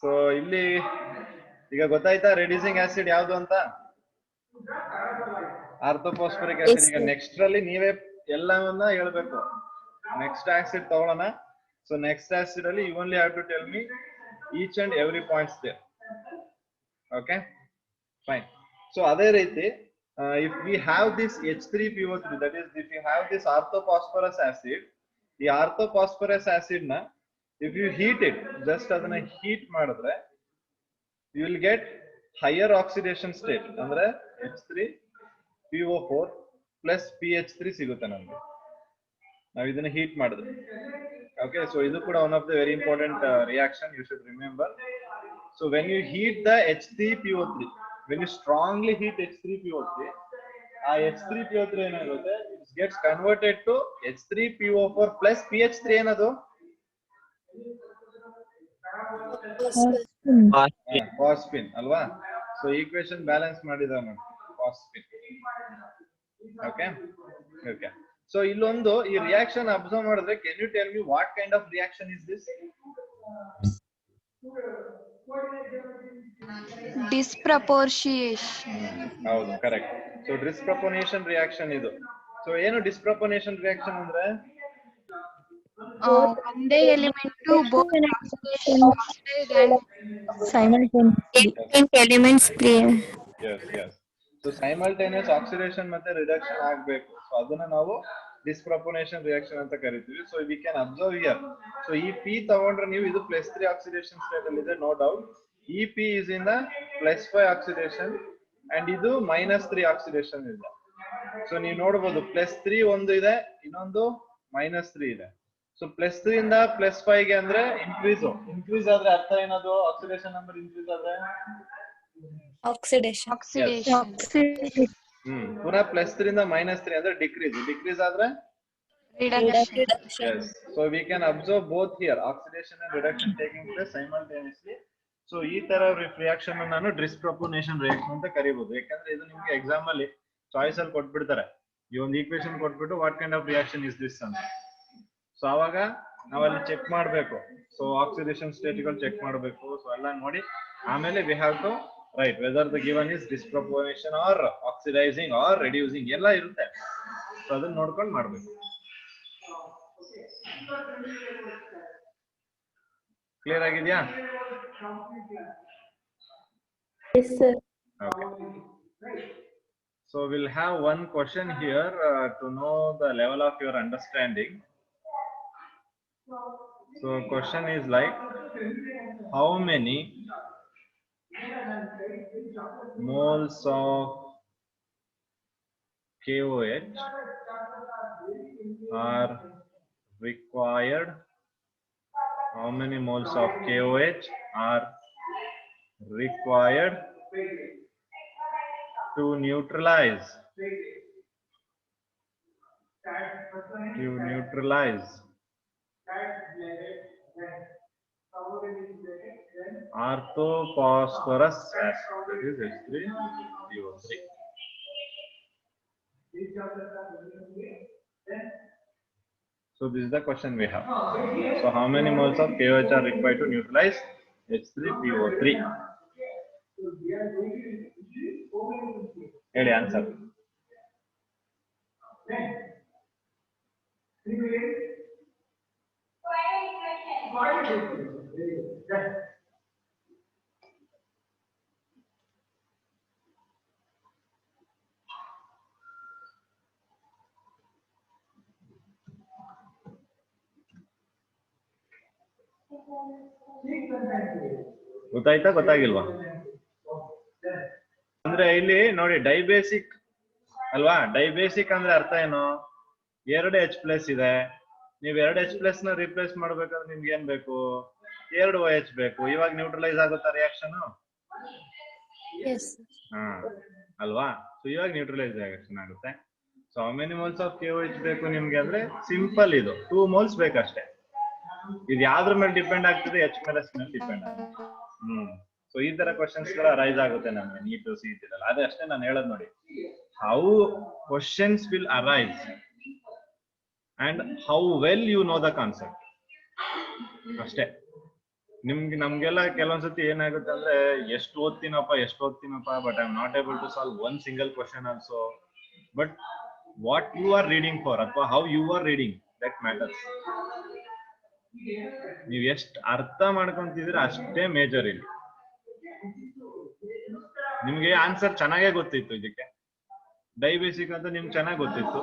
So ಇಲ್ಲಿ ಈಗ ಗೊತ್ತಾಯ್ತಾ ರೆಡ್ಯೂಸಿಂಗ್ ಆಸಿಡ್ ಯಾವ್ದು ಅಂತ? ಆರ್ಥೋಫಾಸ್ಫರಿಕ್ ಆಸಿಡ್. ಈಗ ನೆಕ್ಸ್ಟ್ ಅಲ್ಲಿ ನೀವೇ ಎಲ್ಲವನ್ನ ಹೇಳ್ಬೇಕು. ನೆಕ್ಸ್ಟ್ ಆಸಿಡ್ ತಗೊಳ್ಳೋಣ. ಸೊ ನೆಕ್ಸ್ಟ್ ಆಸಿಡ್ ಅಲ್ಲಿ you only have to tell me each and every points there. Okay fine. So ಅದೇ ರೀತಿ if we have this H3PO3, that is if you have this orthophosphorous acid, ಈ orthophosphorous acid ನ if you heat it, just ಅದನ್ನ heat ಮಾಡಿದ್ರೆ you will get higher oxidation state. ಅಂದ್ರೆ H3PO4 plus PH3 ಸಿಗುತ್ತೆ ನಮಗೆ ನಾವು ಇದನ್ನ ಹೀಟ್ ಮಾಡಿದ್ರೆ. ಓಕೆ. ಸೊ ಇದು ಕೂಡ one of the very important reaction you should remember. So when you heat the H3PO3, when you strongly heat H3PO3, ಆ H3PO3 ಏನಾಗುತ್ತೆ, it gets converted to H3PO4 plus PH3 ಏನದು? Phosphine ಅಲ್ವಾ? So equation balance ಮಾಡಿದ ನೋಡಿ, phosphine. Okay okay. So ಇಲ್ಲೊಂದು ಈ reaction observe ಮಾಡಿದ್ರೆ, can you tell me what kind of reaction is this? Disproportionation. ಹೌದು, ಕರೆಕ್ಟ್. ಸೊ ಡಿಸ್ಪ್ರಪೋನೇಷನ್ ರಿಯಾಕ್ಷನ್ ಇದು. So ಏನು ಡಿಸ್ಪ್ರಪೋನೇಷನ್ ರಿಯಾಕ್ಷನ್ ಅಂದ್ರೆ? ಒಂದೇ element both oxidation Elements play. Yes, yes. So simultaneous oxidation ಮತ್ತೆ reduction ಆಗಬೇಕು. So ಅದನ್ನ ನಾವು disproportion reaction ಅಂತ ಕರಿತೀವಿ. So we can observe here. So ಈ P ತಗೊಂಡ್ರೆ ನೀವು ಇದು +3 oxidation state ಅಲ್ಲಿ ಇದೆ, no doubt. ಈ P is in the +5 oxidation and ಇದು -3 oxidation ಇದೆ. ಸೊ ನೀವು ನೋಡಬಹುದು +3 ಒಂದು ಇದೆ, ಇನ್ನೊಂದು -3 ಇದೆ. ಸೊ +3 ಇಂದ +5 ಗೆ ಅಂದ್ರೆ ಇನ್ಕ್ರೀಸ್ ಆದ್ರೆ ಅರ್ಥ ಏನದು? ಆಕ್ಸಿಡೇಷನ್ ನಂಬರ್ ಇನ್ಕ್ರೀಸ್ ಆದ್ರೆ Oxidation. ಪುನಃ +3 ಇಂದ -3 ಅಂದ್ರೆ ಡಿಕ್ರೀಸ್ ಆದ್ರೆ reduction. yes. So we can observe both here, oxidation and reduction taking place simultaneously. So ಈ ತರ ರಿಯಾಕ್ಷನ್ ನಾನು ಡಿಸ್ಪ್ರಪೋನೇಷನ್ ರಿಯಾಕ್ಷನ್ ಅಂತ ಕರಿಬಹುದು. ಯಾಕಂದ್ರೆ ಇದು ನಿಮ್ಗೆ ಎಕ್ಸಾಮ್ ಅಲ್ಲಿ ಚಾಯ್ಸ್ ಅಲ್ಲಿ ಕೊಟ್ಬಿಡ್ತಾರೆ. ಈ ಒಂದು ಈಕ್ವೇಶನ್ ಕೊಟ್ಬಿಟ್ಟು what kind of reaction is this ಅಂತ. ಸೊ ಅವಾಗ ನಾವಲ್ಲಿ ಚೆಕ್ ಮಾಡಬೇಕು. ಸೊ ಆಕ್ಸಿಡೇಷನ್ ಸ್ಟೇಟ್ಗಳು ಚೆಕ್ ಮಾಡಬೇಕು. ಸೊ ಎಲ್ಲ ನೋಡಿ ಆಮೇಲೆ we have to write whether the given is disproportionation or oxidising or reducing ಎಲ್ಲ ಇರುತ್ತೆ. ಸೊ ಅದನ್ನ ನೋಡ್ಕೊಂಡು ಮಾಡ್ಬೇಕು. ಕ್ಲಿಯರ್ ಆಗಿದ್ಯಾ? Yes, sir. Okay. So we'll have one question here to know the level of your understanding. So question is like, how many moles of KOH are required? How many moles of KOH are required to neutralize Orthophosphorus acid, that is H3PO3. So this is the question we have. So how many moles of KOH are required to neutralize H3PO3? Any answer? ಗೊತ್ತಾಯ್ತಾ ಗೊತ್ತಾಗಿಲ್ವಾ? ಅಂದ್ರೆ ಇಲ್ಲಿ ನೋಡಿ ಡೈಬೇಸಿಕ್ ಅಲ್ವಾ? ಡೈಬೇಸಿಕ್ ಅಂದ್ರೆ ಅರ್ಥ ಏನು? 2 H+ ಇದೆ, ನೀವು 2 H+ ನ ರಿಪ್ಲೇಸ್ ಮಾಡ್ಬೇಕಂದ್ರೆ ನಿಮ್ಗೆ ಏನ್ ಬೇಕು? 2 OH ಬೇಕು. ಇವಾಗ ನ್ಯೂಟ್ರಲೈಸ್ ಆಗುತ್ತಾ ರಿಯಾಕ್ಷನ್? ಅಲ್ವಾ? ಸೊ ಇವಾಗ ನ್ಯೂಟ್ರಲೈಸ್ ರಿಯಾಕ್ಷನ್ ಆಗುತ್ತೆ. So how many moles of KOH ಬೇಕು ನಿಮ್ಗೆ ಅಂದ್ರೆ ಸಿಂಪಲ್, ಇದು 2 moles ಬೇಕಷ್ಟೇ. ಇದು ಯಾವ್ದ್ರ ಮೇಲೆ ಡಿಪೆಂಡ್ ಆಗ್ತದೆ? H+ ಮೇಲೆ ಡಿಪೆಂಡ್ ಆಗುತ್ತೆ. ಸೊ ಈ ತರ ಕ್ವಶನ್ಸ್ ಗಳು ಅರೈಸ್ ಆಗುತ್ತೆ ನಮ್ಗೆ ನೀಟ್ CET ಅಲ್ಲಿ. ಅದೇ ಅಷ್ಟೇ ನಾನು ಹೇಳೋದು ನೋಡಿ, how questions will arise and how well you know the concept ಅಷ್ಟೇ. ನಮ್ಗೆಲ್ಲ ಕೆಲವೊಂದ್ಸತಿ ಏನಾಗುತ್ತೆ ಅಂದ್ರೆ ಎಷ್ಟು ಓದ್ತೀನಪ್ಪ, but I am not able to solve one single question also. But what you are reading for ಅಥವಾ how you are reading that matters. ನೀವು ಎಷ್ಟು ಅರ್ಥ ಮಾಡ್ಕೊಂತಿದ್ರೆ ಅಷ್ಟೇ ಮೇಜರ್ ಇಲ್ಲಿ. ನಿಮ್ಗೆ ಆನ್ಸರ್ ಚೆನ್ನಾಗೇ ಗೊತ್ತಿತ್ತು, ಇದಕ್ಕೆ ಡೈಬೇಸಿಕ್ ಅಂತ ನಿಮ್ಗೆ ಚೆನ್ನಾಗಿ ಗೊತ್ತಿತ್ತು,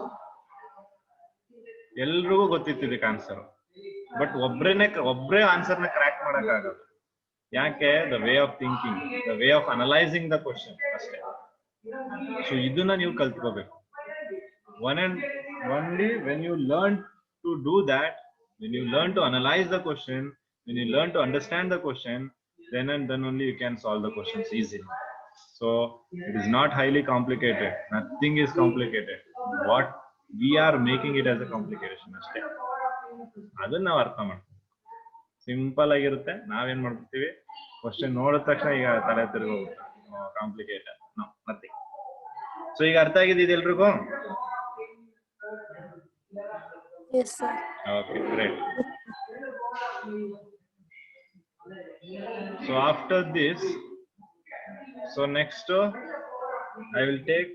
ಎಲ್ರಿಗೂ ಗೊತ್ತಿತ್ತು ಇದಕ್ಕೆ ಆನ್ಸರ್. ಬಟ್ ಒಬ್ರೇ ಆನ್ಸರ್ ನ ಕ್ರ್ಯಾಕ್ ಮಾಡಕ್ ಆಗೋದು. ಯಾಕೆ? The way of thinking, the way of analysing the question ಅಷ್ಟೇ. ಸೊ ಇದನ್ನ ನೀವು ಕಲ್ತ್ಕೋಬೇಕು. One and only when you learn to do that, when you learn to analyze the question, when you learn to understand the question, then and then only you can solve the questions easily. So it is not highly complicated, nothing is complicated. What we are making it as a complication ಅಷ್ಟೇ. ಅದನ್ನ ನಾವು ಅರ್ಥ ಮಾಡ್ತೀವಿ. Simple ಆಗಿರುತ್ತೆ. ನಾವೇನ್ ಮಾಡ್ತೀವಿ, question ನೋಡಿದ ತಕ್ಷಣ ಈಗ ತಲೆ ತಿರುಗೋಗುತ್ತೆ, ಕಾಂಪ್ಲಿಕೇಟೆಡ್. No, nothing. ಸೊ ಈಗ ಅರ್ಥ ಆಗಿದ್ದು ಎಲ್ರಿಗೂ? Yes, sir. Okay, great. So after this, so next I will take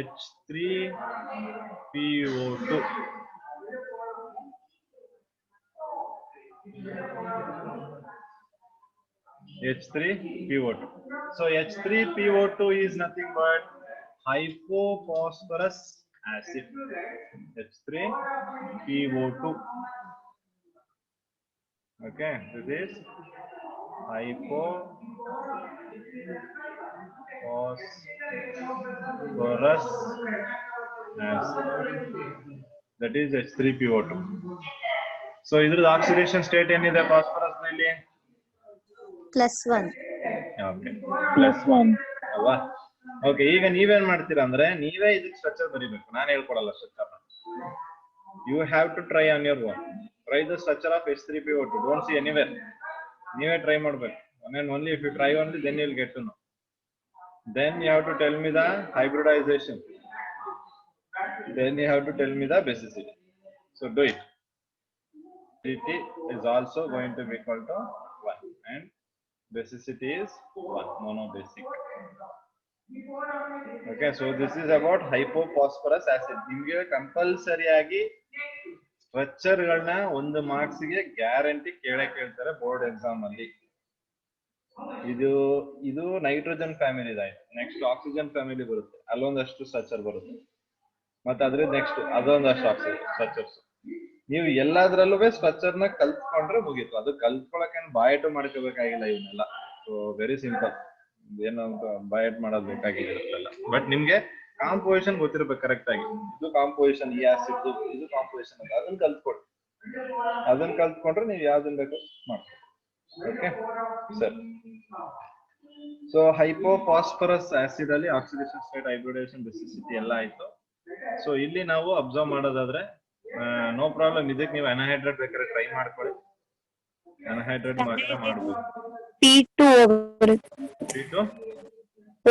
H3PO2. H3PO2. So H3PO2 is nothing but hypophosphorus acid. H3PO2. Okay, this is hypophosphorus acid. That is H3PO2. So ಇದ್ರದ್ದು oxidation state ಏನಿದೆ phosphorus ನಲ್ಲಿ? +1. Okay, +1 ಅಲ್ವಾ? Okay, ಈಗ ನೀವೇನ್ ಮಾಡ್ತೀರಾ ಅಂದ್ರೆ ನೀವೇ ಇದಕ್ಕೆ ಸ್ಟ್ರಕ್ಚರ್ ಬರೀಬೇಕು. ನಾನು ಹೇಳ್ಕೊಡಲ್ಲ structure. You have to try on your own. Try the structure of H3PO2. Don't see anywhere. ನೀವೇ ಟ್ರೈ ಮಾಡ್ಬೇಕು. and only if you try only, then you will get to know. Then you have to tell me the hybridization. Then you have to tell me the basicity. So do it. Basicity is also going to be equal to 1 and basicity is 1, monobasic. Okay, so this is about hypophosphorus acid. ನಿಮಗೆ compulsory ಆಗಿ structure ಗಳನ್ನ 1 marks ಗೆ guarantee ಕೇಳ್ತಾರೆ board exam ಅಲ್ಲಿ. ಇದು nitrogen family ಇದೆ. Next oxygen family ಬರುತ್ತೆ, ಅಲ್ಲೊಂದಷ್ಟು structure ಬರುತ್ತೆ. ಮತ್ತೆ ಅದ್ರ ನೆಕ್ಸ್ಟ್ ಅದೊಂದಷ್ಟು ಆಕ್ಸಿಜನ್ ಸ್ಟ್ರಕ್ಚರ್ಸ್. ನೀವು ಎಲ್ಲಾದ್ರಲ್ಲೂ ಸ್ಟ್ರಕ್ಚರ್ ನ ಕಲ್ತ್ಕೊಂಡ್ರೆ ಮುಗೀತು. ಅದು ಕಲ್ತ್ಕೊಳಕ್ಕೆ ಬಾಯಟು ಮಾಡ್ಕೋಬೇಕಾಗಿಲ್ಲ ಇವನ್ನೆಲ್ಲ. So very simple. ಏನೋ ಬಾಯಟ್ ಮಾಡೋದು ಬೇಕಾಗಿಲ್ಲ. ಬಟ್ ನಿಮ್ಗೆ ಕಾಂಪೋಸಿಷನ್ ಗೊತ್ತಿರ್ಬೇಕು ಕರೆಕ್ಟ್ ಆಗಿ. ಇದು ಕಾಂಪೋಸಿಷನ್, ಈ ಆಸಿಡ್ ಇದು ಕಾಂಪೋಸಿಷನ್ ಅಂತ ಅದನ್ನ ಕಲ್ತ್ಕೊಡಿ. ಅದನ್ನ ಕಲ್ತ್ಕೊಂಡ್ರೆ ನೀವು ಯಾವ್ದನ್ ಬೇಕು ಮಾಡ್ಕೊಳ್ಳಿ. Okay sir. ಸೊ ಹೈಪೋಫಾಸ್ಫರಸ್ ಆಸಿಡ್ ಅಲ್ಲಿ ಆಕ್ಸಿಡೇಷನ್ ಸ್ಟೇಟ್, ಹೈಬ್ರಿಡೇಷನ್, ಬೇಸಿಸಿಟಿ ಎಲ್ಲ ಆಯ್ತು. ಸೊ ಇಲ್ಲಿ ನಾವು ಅಬ್ಸರ್ವ್ ಮಾಡೋದಾದ್ರೆ ನೋ ಪ್ರಾಬ್ಲಮ್. ಇದಕ್ಕೆ ನೀವು ಅನಹೈಡ್ರೇಟ್ ಬೇಕಾದ್ರೆ ಟ್ರೈ ಮಾಡ್ಕೊಳ್ಳಿ. ಅನ್ಹೈಡ್ರೇಟ್ ಮಾತ್ರ ಮಾಡ್ಬೋದು. P2O ಬರುತ್ತೆ. P2 O.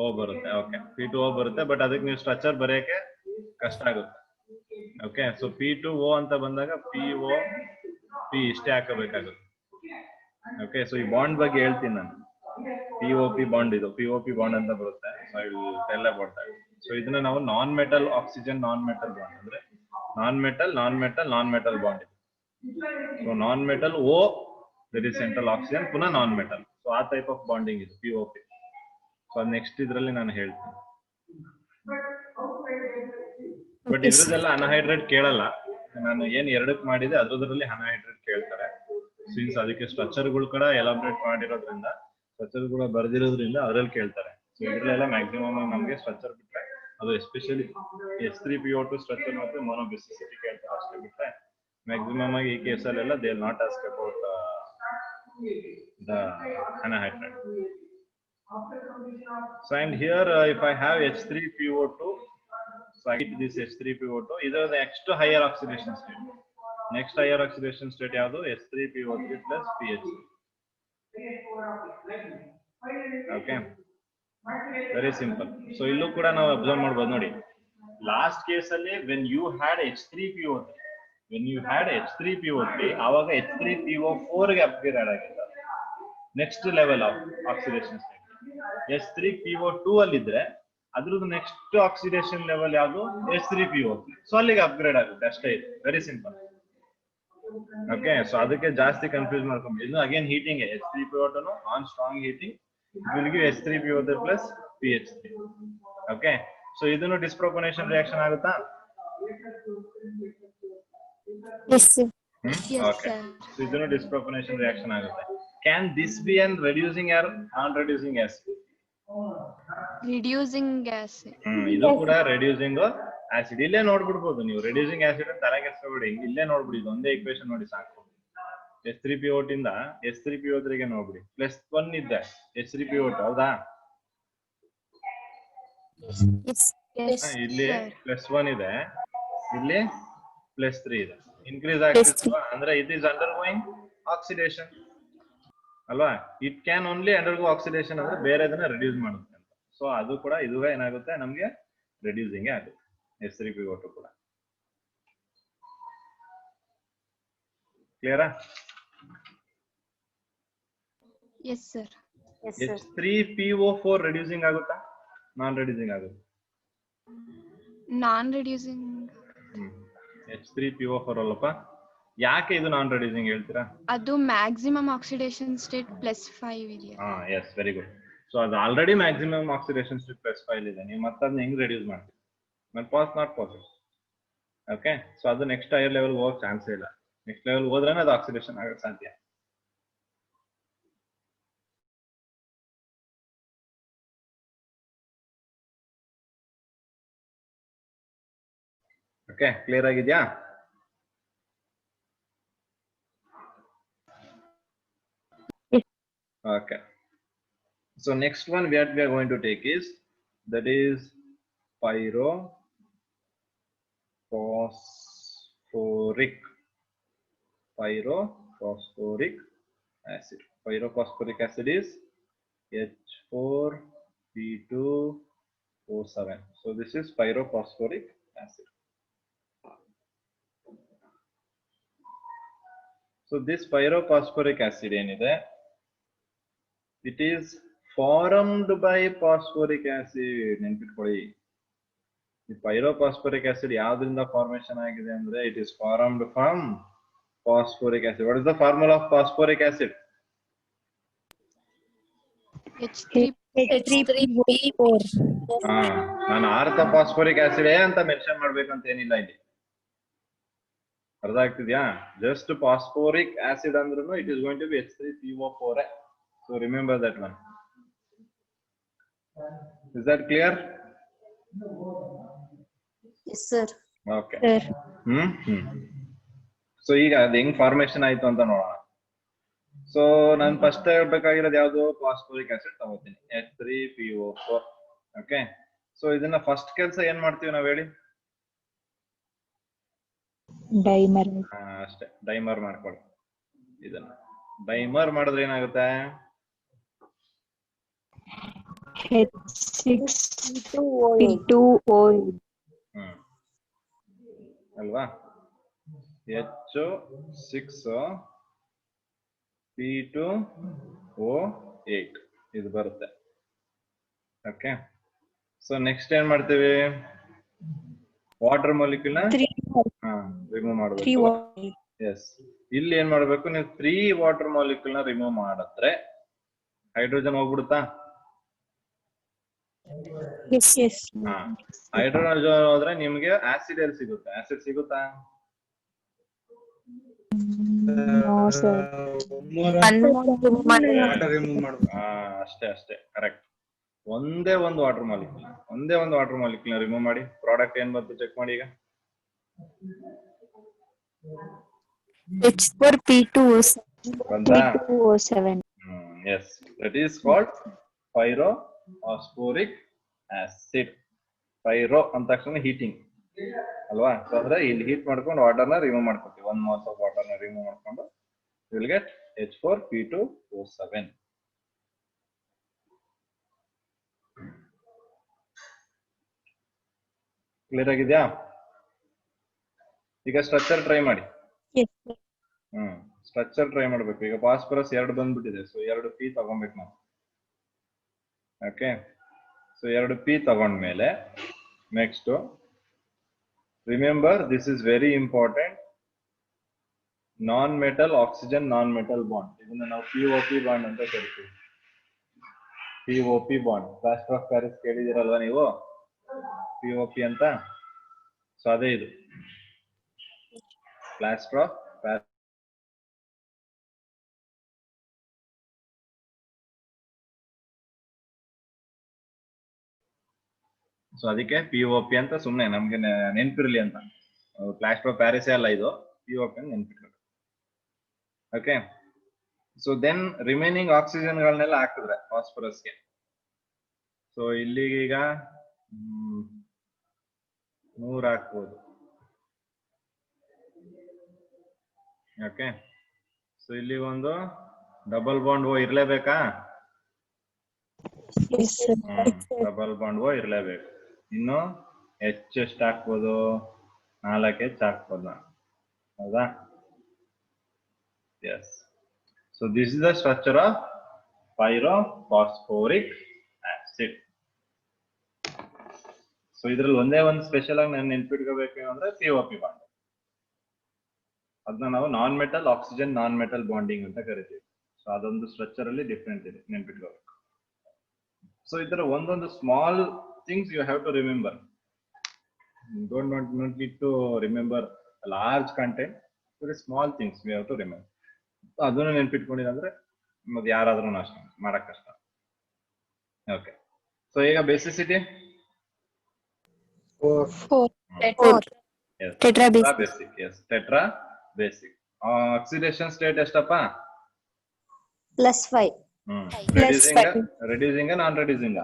O ಬರುತ್ತೆ. ಓಕೆ, P2O ಬರುತ್ತೆ, ಬಟ್ ಅದಕ್ಕೆ ನೀವು ಸ್ಟ್ರಕ್ಚರ್ ಬರೆಯಕ್ಕೆ ಕಷ್ಟ ಆಗುತ್ತೆ. ಓಕೆ, ಸೊ P2O ಅಂತ ಬಂದಾಗ PO P ಇಷ್ಟೇ ಹಾಕಬೇಕಾಗುತ್ತೆ. ಓಕೆ, ಸೊ ಈ ಬಾಂಡ್ ಬಗ್ಗೆ ಹೇಳ್ತೀನಿ ನಾನು. POP ಬಾಂಡ್, ಇದು POP ಬಾಂಡ್ ಅಂತ ಬರುತ್ತೆ. So I will tell about that. So ಇದನ್ನ ನಾವು ನಾನ್ metal oxygen non metal bond ಅಂದ್ರೆ ನಾನ್ ಮೆಟಲ್ ಬಾಂಡ್ ಇದು. So non metal O that is central oxygen, ಪುನಃ ನಾನ್ ಮೆಟಲ್. ಸೊ ಆ ಟೈಪ್ ಆಫ್ ಬಾಂಡಿಂಗ್ ಇದು POP. ಸೊ ಅದು ನೆಕ್ಸ್ಟ್ ಇದ್ರಲ್ಲಿ ನಾನು ಹೇಳ್ತೀನಿ. ಬಟ್ ಇದ್ರದ್ದೆಲ್ಲ ಅನ್ಹೈಡ್ರೇಟ್ ಕೇಳಲ್ಲ. ನಾನು ಏನ್ ಎರಡಕ್ಕೆ ಮಾಡಿದೆ ಅದ್ರದ್ರಲ್ಲಿ ಅನ್ಹೈಡ್ರೇಟ್ ಕೇಳ್ತಾರೆ. ಸಿನ್ಸ್ ಅದಕ್ಕೆ ಸ್ಟ್ರಕ್ಚರ್ಗಳು ಕೂಡ ಎಲಾಬ್ರೇಟ್ ಮಾಡಿರೋದ್ರಿಂದ, ಸ್ಟ್ರಕ್ಚರ್ಗಳು ಬರ್ದಿರೋದ್ರಿಂದ ಅದ್ರಲ್ಲಿ ಕೇಳ್ತಾರೆ. ಸೊ ಇದ್ರಲ್ಲೆಲ್ಲ ಮ್ಯಾಕ್ಸಿಮಮ್ ನಮಗೆ ಸ್ಟ್ರಕ್ಚರ್ ಬಿಟ್ರೆ, ಅದು ಎಸ್ಪೆಷಲಿ H3PO2 ಸ್ಟ್ರಕ್ಚರ್ ಮತ್ತೆ ಮೊನೋಬೆಸಿಸಿಟಿ ಕೇಳ್ತಾರೆ ಅಷ್ಟೇ. ಬಿಟ್ರೆ ಮ್ಯಾಕ್ಸಿಮಮ್ ಆಗಿ ಈ ಕೇಸಲ್ಲೆಲ್ಲ they will not ask about the anhydrate. So and here if I have H3PO2, so I get this H3PO2, either the next higher oxidation state. Next higher oxidation state ಯಾವುದು? H3PO3 plus PH3. Okay, very simple. So ಇಲ್ಲೂ ಕೂಡ ನಾವು observe ಮಾಡಬಹುದು ನೋಡಿ. Last case ಅಲ್ಲಿ when you had H3PO3 ಆವಾಗ H3PO4 ಗೆ upgrade ಆಗಿದೆ. Next level of oxidation state H3PO2 ಅಲ್ಲಿದ್ರೆ ಅದ್ರದ್ದು ನೆಕ್ಸ್ಟ್ ಆಕ್ಸಿಡೇಷನ್ ಲೆವೆಲ್ ಯಾವುದು? H3PO3. ಸೊ ಅಲ್ಲಿಗೆ ಅಪ್ಗ್ರೇಡ್ ಆಗುತ್ತೆ ಅಷ್ಟೇ. ಇದು ವೆರಿ ಸಿಂಪಲ್. ಓಕೆ, ಸೊ ಅದಕ್ಕೆ ಜಾಸ್ತಿ ಕನ್ಫ್ಯೂಸ್ ಮಾಡ್ಕೊಂಡ್ಬಿಡಿ. ಇದು again heating H3PO2 on strong heating will give H3PO3 plus PH3. Okay, so ಇದನ್ನು ಡಿಸ್ಪ್ರೊಪೊನೇಷನ್ ರಿಯಾಕ್ಷನ್ ಆಗುತ್ತಾ? Yes, sir. ಓಕೆ, ಸೊ ಇದನ್ನು ಡಿಸ್ಪ್ರೊಪೊನೇಷನ್ ರಿಯಾಕ್ಷನ್ ಆಗುತ್ತೆ. Can this be an reducing or non-reducing acid? Reducing gas. ಇದು ಕೂಡ reducing acid. ಇಲ್ಲೇ ನೋಡ್ಬಿಡ್ಬೋದು ನೀವು. Reducing acid ಅಂತ ತಲೆಗೆ ಎಸ್ಕೊಬೇಡಿ, ಇಲ್ಲೇ ನೋಡ್ಬಿಡಿ. ಒಂದೇ ಈಕ್ವೇಶನ್ ನೋಡಿ ಸಾಕು. H3PO2 ಇಂದ H3PO3 ಗೆ ನೋಡ್ಬಿಡಿ. +1 ಇದೆ H3PO2, ಹೌದಾ? Yes. ಇಲ್ಲಿ +1 ಇದೆ, ಇಲ್ಲಿ +3 ಇದೆ. ಇನ್ಕ್ರೀಸ್ ಆಗ್ತಿದೆ ಅಂದ್ರೆ ಇಟ್ ಇಸ್ ಅಂಡರ್ಗೋಯಿಂಗ್ ಆಕ್ಸಿಡೇಷನ್ ಅಲ್ವಾ? It can only undergo oxidation ಅಂದ್ರೆ ಬೇರೆದನ್ನ ರಿಡ್ಯೂಸ್ ಮಾಡುತ್ತೆ ಅಂತ. ಸೊ ಅದು ಕೂಡ ಇದುವೇ ಏನಾಗುತ್ತೆ ನಮ್ಗೆ ರಿಡ್ಯೂಸಿಂಗ್ ಆಗುತ್ತೆ H3PO2 ಕೂಡ. ಕ್ಲಿಯರಾ? Yes, sir. Yes, sir. H3PO4 reducing ಆಗುತ್ತಾ, ನಾನ್ ರಿಡ್ಯೂಸಿಂಗ್ ಆಗುತ್ತೆ? Non-reducing. H3PO4 ಅಲ್ಲಪ್ಪ. ಯಾಕೆ ಇದು ನಾನ್ ರಿಡ್ಯೂಸಿಂಗ್ ಹೇಳ್ತೀರಾ? ಅದು ಮ್ಯಾಕ್ಸಿಮಮ್ ಆಕ್ಸಿಡೇಷನ್ ಸ್ಟೇಟ್ +5 ಇದೆಯಾ? Yes, very good. ಸೊ ಅದು ಆಲ್ರೆಡಿ ಮ್ಯಾಕ್ಸಿಮಮ್ ಆಕ್ಸಿಡೇಷನ್ ಸ್ಟೇಟ್ +5 ಇದೆ. ನೀವು ಮತ್ತೆ ಅದನ್ನ ಹೆಂಗ್ ರಿಡ್ಯೂಸ್ ಮಾಡ್ತೀವಿ? ಮತ್ತೆ ನಾಟ್ ಪಾಸಿಬಲ್. ಓಕೆ, ಸೊ ಅದು ನೆಕ್ಸ್ಟ್ ಹೈಯರ್ ಲೆವೆಲ್ ಹೋಗಕ್ ಚಾನ್ಸೇ ಇಲ್ಲ. ನೆಕ್ಸ್ಟ್ ಲೆವೆಲ್ ಹೋದ್ರೇನೆ ಅದು ಆಕ್ಸಿಡೇಷನ್ ಆಗಕ್ಕೆ ಸಾಧ್ಯ. ಓಕೆ, ಕ್ಲಿಯರ್ ಆಗಿದ್ಯಾ? Okay, so next one what we are going to take is that is pyrophosphoric acid. Pyrophosphoric acid is H4P2O7. So this is pyrophosphoric acid. So this pyrophosphoric acid ಏನಿದೆ, it is formed by phosphoric acid. ನೆನ್ಪಿಟ್ಕೊಳ್ಳಿ, ಈ pyrophosphoric acid ಯಾವ್ದ್ರಿಂದ formation ಆಗಿದೆ ಅಂದ್ರೆ it is formed from phosphoric acid. What is the formula of phosphoric acid? H3PO4. ನಾನು ortho phosphoric acid ಅಂತ mention ಮಾಡ್ಬೇಕಂತ ಏನಿಲ್ಲ ಇಲ್ಲಿ. ಅರ್ಥ ಆಗ್ತಿದ್ಯಾ? ಜಸ್ಟ್ ಫಾಸ್ಫೋರಿಕ್ ಆಸಿಡ್ ಅಂದ್ರೂ it is going to be H3PO4. So remember that one. Is that clear? Yes, sir. Okay. So ಈಗ ಅದು ಹೆಂಗ್ ಫಾರ್ಮೇಶನ್ ಆಯ್ತು ಅಂತ ನೋಡೋಣ. ಸೊ ನಾನು ಫಸ್ಟ್ ಹೇಳ್ಬೇಕಾಗಿರೋದು ಯಾವ್ದು? ಫಾಸ್ಫೋರಿಕ್ ಆಸಿಡ್ ತಗೋತೀನಿ, H3PO4. ಓಕೆ, ಸೊ ಇದನ್ನ ಫಸ್ಟ್ ಕೆಲಸ ಏನ್ ಮಾಡ್ತೀವಿ ನಾವ್ ಹೇಳಿ? ಡೈಮರ್. ಅಷ್ಟೇ, ಡೈಮರ್ ಮಾಡ್ಕೊಳ್ಳಿ. ಇದನ್ನ ಡೈಮರ್ ಮಾಡಿದ್ರೆ ಏನಾಗುತ್ತೆ? H6P2O8. ಹ್ಮ್ ಅಲ್ವಾ? H6P2O8 ಇದು ಬರುತ್ತೆ. ಓಕೆ, ಸೊ ನೆಕ್ಸ್ಟ್ ಏನ್ ಮಾಡ್ತೀವಿ? ವಾಟರ್ ಮಾಲಿಕ್ಯೂಲ್ ರಿಮೂವ್ ಮಾಡಬೇಕು. ಎಸ್, ಇಲ್ಲಿ ಏನ್ ಮಾಡ್ಬೇಕು? ನೀವು 3 ವಾಟರ್ ಮಾಲಿಕ್ಯೂಲ್ ನ ರಿಮೂವ್ ಮಾಡಿದ್ರೆ ಹೈಡ್ರೋಜನ್ ಹೋಗ್ಬಿಡುತ್ತಾ? ಹೈಡ್ರೋಜನ್ ಹೋದ್ರೆ ನಿಮ್ಗೆ ಆಸಿಡ್ ಎಲ್ಲಿ ಸಿಗುತ್ತೆ? ಆಸಿಡ್ ಸಿಗುತ್ತಾ? ಅಷ್ಟೇ ಕರೆಕ್ಟ್. ಒಂದೇ ಒಂದು ವಾಟರ್ ಮಾಲಿಕ್ಯೂಲ್ ರಿಮೂವ್ ಮಾಡಿ. ಪ್ರಾಡಕ್ಟ್ ಏನ್ ಬಂತು ಚೆಕ್ ಮಾಡಿ ಈಗ. H4P2O7. Yes, that is called pyrophosphoric acid. Pyro ಅಂದ ತಕ್ಷಣ ಹೀಟಿಂಗ್ ಅಲ್ವಾ? ಸೊ ಅಂದ್ರೆ ಇಲ್ಲಿ ಹೀಟ್ ಮಾಡ್ಕೊಂಡು ವಾಟರ್ ನ ರಿಮೂವ್ ಮಾಡ್ಕೊತೀವಿ. 1 ಮಾಸ್ ಆಫ್ ವಾಟರ್ ನ ರಿಮೂವ್ ಮಾಡ್ಕೊಂಡು you will get H4P2O7. Clear ಆಗಿದ್ಯಾ? ಈಗ ಸ್ಟ್ರಕ್ಚರ್ ಟ್ರೈ ಮಾಡಿ. ಸ್ಟ್ರಕ್ಚರ್ ಟ್ರೈ ಮಾಡ್ಬೇಕು. ಈಗ ಫಾಸ್ಫರಸ್ 2 ಬಂದ್ಬಿಟ್ಟಿದೆ, ಸೊ 2 P ತಗೊಬೇಕು ನಾವು. ಓಕೆ, ಸೊ 2 P ತಗೊಂಡ್ಮೇಲೆ next remember, this is very important. Non metal oxygen non metal bond, ಇದನ್ನ ನಾವು POP ಬಾಂಡ್ ಅಂತ ಕರಿತೀವಿ. POP bond, plaster of Paris ಕೇಳಿದಿರಲ್ವಾ ನೀವು? POP ಅಂತ. ಸೊ ಅದೇ ಇದು ಪ್ಲಾಸ್ಟರ್ ಆಫ್ ಪ್ಯಾರಿಸ್. ಸೊ ಅದಕ್ಕೆ POP ಅಂತ ಸುಮ್ಮನೆ ನಮ್ಗೆ ನೆನ್ಪಿರ್ಲಿ ಅಂತ. ಪ್ಲಾಸ್ಟರ್ ಆಫ್ ಪ್ಯಾರಿಸ್ ಅಲ್ಲ ಇದು, POP ಅಂತ ನೆನ್ಪಿರ್ಲಿ. Okay, so then remaining oxygen ಗಳನ್ನೆಲ್ಲ ಹಾಕಿದ್ರೆ ಫಾಸ್ಫರಸ್ಗೆ, ಸೊ ಇಲ್ಲಿಗೀಗ 100 ಹಾಕ್ಬೋದು. ಓಕೆ, ಸೊ ಇಲ್ಲಿ ಒಂದು ಡಬಲ್ ಬಾಂಡ್ ಓ ಇರ್ಲೇಬೇಕಾ? ಡಬಲ್ ಬಾಂಡ್ ಓ ಇರ್ಲೇಬೇಕು. ಇನ್ನು H ಎಷ್ಟು ಹಾಕ್ಬೋದು? 4H ಹಾಕ್ಬೋದು, ಹೌದಾ? Yes. So this is the structure of pyrophosphoric acid. So ಇದ್ರಲ್ಲಿ ಒಂದೇ ಒಂದು ಸ್ಪೆಷಲ್ ಆಗಿ ನಾನು ನೆನ್ಪಿಟ್ಕೋಬೇಕು ಅಂದ್ರೆ POP ಬಾಂಡ್. ಅದನ್ನ ನಾವು ನಾನ್ metal oxygen non metal bonding ಅಂತ ಕರಿತೀವಿ. ಸೊ ಅದೊಂದು ಸ್ಟ್ರಕ್ಚರ್ ಅಲ್ಲಿ ಡಿಫ್ರೆಂಟ್ ಇದೆ, ನೆನ್ಪಿಟ್ಕೋಬೇಕು. ಸೊ ಈ ತರ ಒಂದೊಂದು small things you have to remember. Don't need to remember a large content, very small things we have to remember. ಅದನ್ನ ನೆನ್ಪಿಟ್ಕೊಂಡಿದ್ರೆ ಮತ್ತೆ ಯಾರಾದ್ರೂ ಅಷ್ಟೇ ಮಾಡಕ್ ಕಷ್ಟ. ಓಕೆ, ಸೊ ಈಗ basicity 4. Tetra basic. Yes, tetra basic. Oxidation state ಎಷ್ಟಪ್ಪ? +5. Reducing non reducing?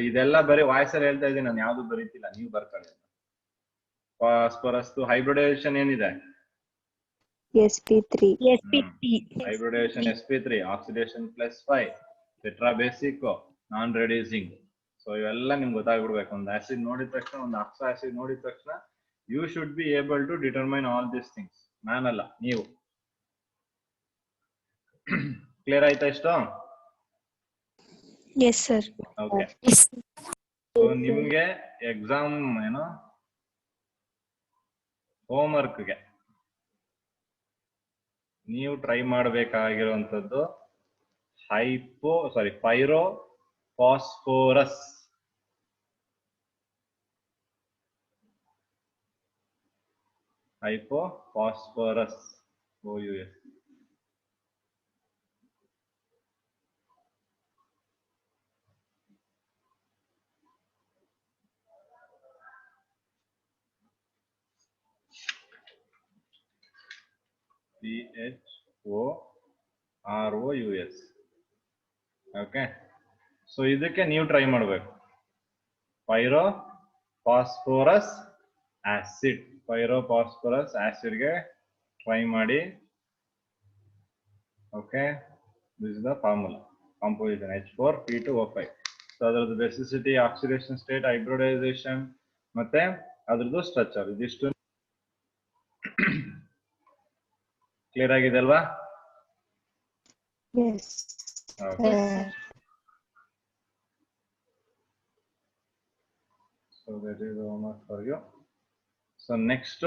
ಇದೆಲ್ಲ ಬರೀ ವಾಯ್ಸ್ ಅಲ್ಲಿ ಹೇಳ್ತಾ ಇದ್ದೀನಿ ನಾನು, ಯಾವ್ದು ಬರೀತಿಲ್ಲ, ನೀವು ಬರ್ಕೊಳ್ಳಿ. ಫಾಸ್ಫರಸ್ ಹೈಬ್ರಿಡೈಸೇಷನ್ ಏನಿದೆ? sp3. Hybridisation sp3, oxidation +5, tetra basic, non reducing. So ಇವೆಲ್ಲ ನಿಮ್ಗೆ ಗೊತ್ತಾಗ್ಬಿಡ್ಬೇಕು. ಒಂದು ಆಸಿಡ್ ನೋಡಿದ ತಕ್ಷಣ, ಒಂದು ಆಕ್ಸೋ ಆಸಿಡ್ ನೋಡಿದ ತಕ್ಷಣ you should be able to determine all these things. ನಾನಲ್ಲ, ನೀವು. ಕ್ಲಿಯರ್ ಆಯ್ತಾ ಇಷ್ಟು? Yes sir. ಓಕೆ, ಸೊ ನಿಮ್ಗೆ ಎಕ್ಸಾಮ್ ಏನು ಹೋಮ್ವರ್ಕ್ಗೆ ನೀವು ಟ್ರೈ ಮಾಡಬೇಕಾಗಿರುವಂತದ್ದು pyrophosphorous. Hypophosphorous, OUS. PHOROUS. Okay, so ಇದಕ್ಕೆ ನೀವು ಟ್ರೈ ಮಾಡಬೇಕು. Pyrophosphorous acid. ಪೈರೋಫಾಸ್ಫರಸ್ ಆಸಿಡ್ಗೆ ಟ್ರೈ ಮಾಡಿ. Okay, this is the formula composition H4P2O5. So ಅದರದ್ದು ಬೆಸಿಸಿಟಿ, ಆಕ್ಸಿಡೇಷನ್ ಸ್ಟೇಟ್, ಹೈಬ್ರಿಡೈಸೇಷನ್ ಮತ್ತೆ ಅದ್ರದ್ದು ಸ್ಟ್ರಕ್ಚರ್, ಇದಿಷ್ಟು ಕ್ಲಿಯರ್ ಆಗಿದೆ ಅಲ್ವಾ? Yes. Okay. So that is homework for you. So next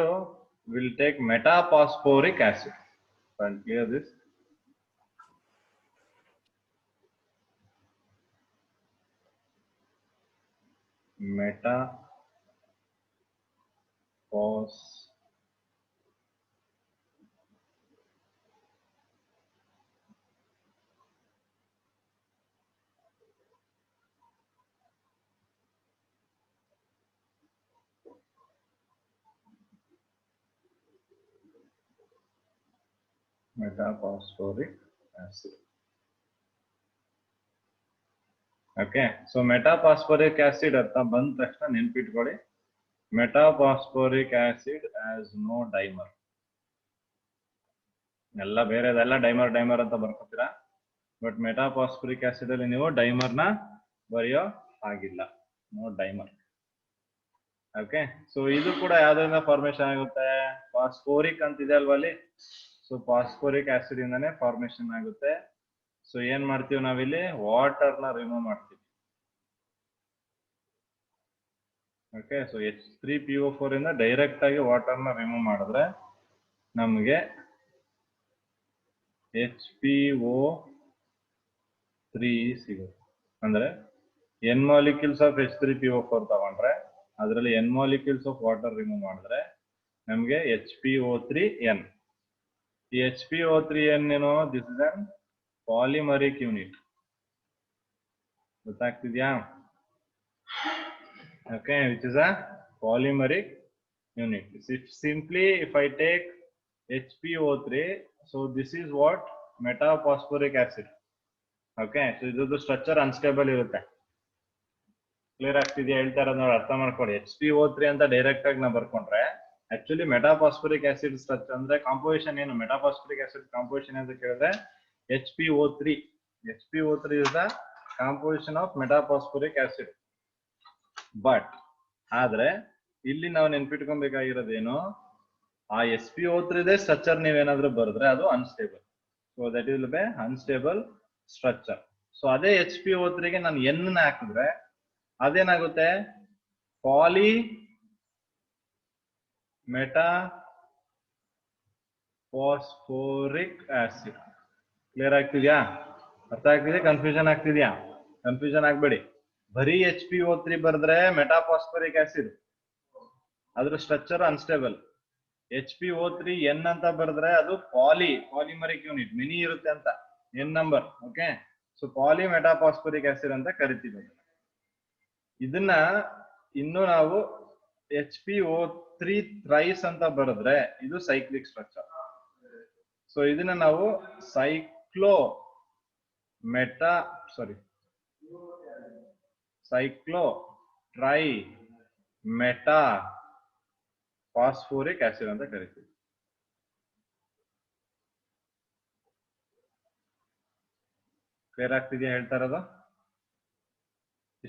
we'll take metaphosphoric acid. So I'll clear this. Metaphosphoric acid. Okay, so metaphosphoric acid ಅಂತ ಬಂದ ತಕ್ಷಣ ನೆನ್ಪಿಟ್ಕೊಳ್ಳಿ, metaphosphoric acid has no dimer. ಎಲ್ಲ ಬೇರೆದೆಲ್ಲ dimer ಅಂತ ಬರ್ಕೊತೀರಾ, but ಮೆಟಾಫಾಸ್ಫರಿಕ್ acid ಅಲ್ಲಿ ನೀವು dimer ನ ಬರೆಯೋ ಆಗಿಲ್ಲ, ನೋ ಡೈಮರ್. ಓಕೆ, ಸೊ ಇದು ಕೂಡ ಯಾವ್ದ್ರಿಂದ ಫಾರ್ಮೇಶನ್ ಆಗುತ್ತೆ? ಫಾಸ್ಫೋರಿಕ್ ಅಂತ ಇದೆ ಅಲ್ವಾ ಅಲ್ಲಿ. ಸೊ ಫಾಸ್ಫೋರಿಕ್ ಆಸಿಡ್ ಇಂದಾನೆ ಫಾರ್ಮೇಶನ್ ಆಗುತ್ತೆ. ಸೊ ಏನ್ ಮಾಡ್ತೀವಿ ನಾವಿಲ್ಲಿ? ವಾಟರ್ ನ ರಿಮೂವ್ ಮಾಡ್ತೀವಿ. ಓಕೆ, ಸೊ H3PO4 ಇಂದ ಡೈರೆಕ್ಟ್ ಆಗಿ ವಾಟರ್ ನ ರಿಮೂವ್ ಮಾಡಿದ್ರೆ ನಮ್ಗೆ HPO3 ಸಿಗುತ್ತೆ. ಅಂದ್ರೆ N molecules of H3PO4 ತಗೊಂಡ್ರೆ ಅದರಲ್ಲಿ N molecules of water remove ಮಾಡಿದ್ರೆ ನಮ್ಗೆ HPO3N. ಈ HPO3N ಏನು? This is an polymeric unit. ಗೊತ್ತಾಗ್ತಿದ್ಯಾ? Okay, which is a polymeric unit. If I take HPO3, so this is what? Metaphosphoric acid. Okay, so ಇದು structure unstable ಇರುತ್ತೆ. Clear ಆಗ್ತಿದೆಯಾ? ಹೇಳ್ತಾ ಇರೋದು ನೋಡಿ, ಅರ್ಥ ಮಾಡ್ಕೊಳ್ಳಿ. HPO3 ಅಂತ ಡೈರೆಕ್ಟ್ ಆಗಿ ನಾವು ಬರ್ಕೊಂಡ್ರೆ ಆಕ್ಚುಲಿ ಮೆಟಾಫಾಸ್ಫರಿಕ್ ಆಸಿಡ್ ಸ್ಟ್ರಕ್ಚರ್ ಅಂದ್ರೆ ಕಾಂಪೋಸಿಷನ್ ಏನು? ಮೆಟಾಫಾಸ್ಫರಿಕ್ ಆಸಿಡ್ ಕಾಂಪೋಸಿಷನ್ ಅಂತ ಕೇಳಿದ್ರೆ HPO3 is the composition of metaphosphoric acid. But ಆದ್ರೆ ಇಲ್ಲಿ ನಾವು ನೆನ್ಪಿಟ್ಕೊಬೇಕಾಗಿರೋದೇನು? ಆ SPO3 ಸ್ಟ್ರಕ್ಚರ್ ನೀವೇನಾದ್ರೂ ಬರೆದ್ರೆ ಅದು unstable. So that will be unstable structure. So ಅದೇ HPO3 ಗೆ ನಾನು N ನ ಹಾಕಿದ್ರೆ ಅದೇನಾಗುತ್ತೆ? ಪಾಲಿ ಮೆಟಾಫಾಸ್ಫೋರಿಕ್ ಆಸಿಡ್. ಕ್ಲಿಯರ್ ಆಗ್ತಿದ್ಯಾ? ಅರ್ಥ ಆಗ್ತಿದೆ? ಕನ್ಫ್ಯೂಷನ್ ಆಗ್ತಿದ್ಯಾ? ಕನ್ಫ್ಯೂಷನ್ ಆಗ್ಬೇಡಿ. ಬರೀ HPO3 ಬರೆದ್ರೆ ಮೆಟಾಫಾಸ್ಫರಿಕ್ ಆಸಿಡ್, ಅದ್ರ ಸ್ಟ್ರಕ್ಚರ್ ಅನ್ಸ್ಟೇಬಲ್. HPO3N ಅಂತ ಬರೆದ್ರೆ ಅದು ಪಾಲಿಮರಿಕ್ ಯೂನಿಟ್, ಮಿನಿ ಇರುತ್ತೆ ಅಂತ, N ನಂಬರ್. ಓಕೆ, ಸೊ ಪಾಲಿ ಮೆಟಾಫಾಸ್ಫರಿಕ್ ಆಸಿಡ್ ಅಂತ ಕರಿತೀವಿ. ಇದನ್ನ ಇನ್ನು ನಾವು HPO3 ಥ್ರೈಸ್ ಅಂತ ಬರೆದ್ರೆ ಇದು ಸೈಕ್ಲಿಕ್ ಸ್ಟ್ರಕ್ಚರ್. ಸೊ ಇದನ್ನ ನಾವು cyclo try meta phosphoric acid ಅಂತ ಕರಿತೀವಿ. ಕ್ಲಿಯರ್ ಆಗ್ತಿದೆಯಾ ಹೇಳ್ತಾ ಇರೋದು?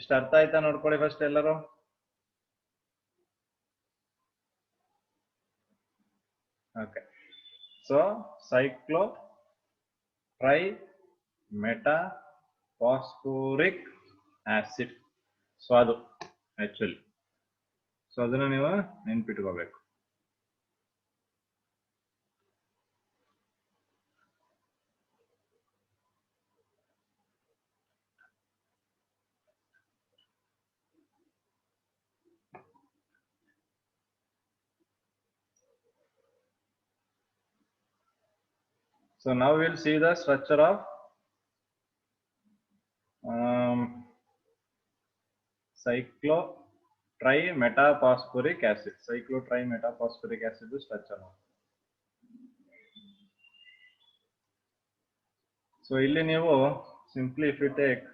ಇಷ್ಟ ಅರ್ಥ ಆಯ್ತಾ? ನೋಡ್ಕೊಳ್ಳಿ ಫಸ್ಟ್ ಎಲ್ಲರೂ. Okay, so cyclo try meta phosphoric acid. So ಅದು ಆಕ್ಚುಲಿ, ಸೊ ಅದನ್ನ ನೀವು ನೆನ್ಪಿಟ್ಕೋಬೇಕು. So now we'll see the structure of cyclotrimetaphosphoric acid. Cyclotrimetaphosphoric acid is structure. So ಇಲ್ಲಿ ನೀವು simply if you take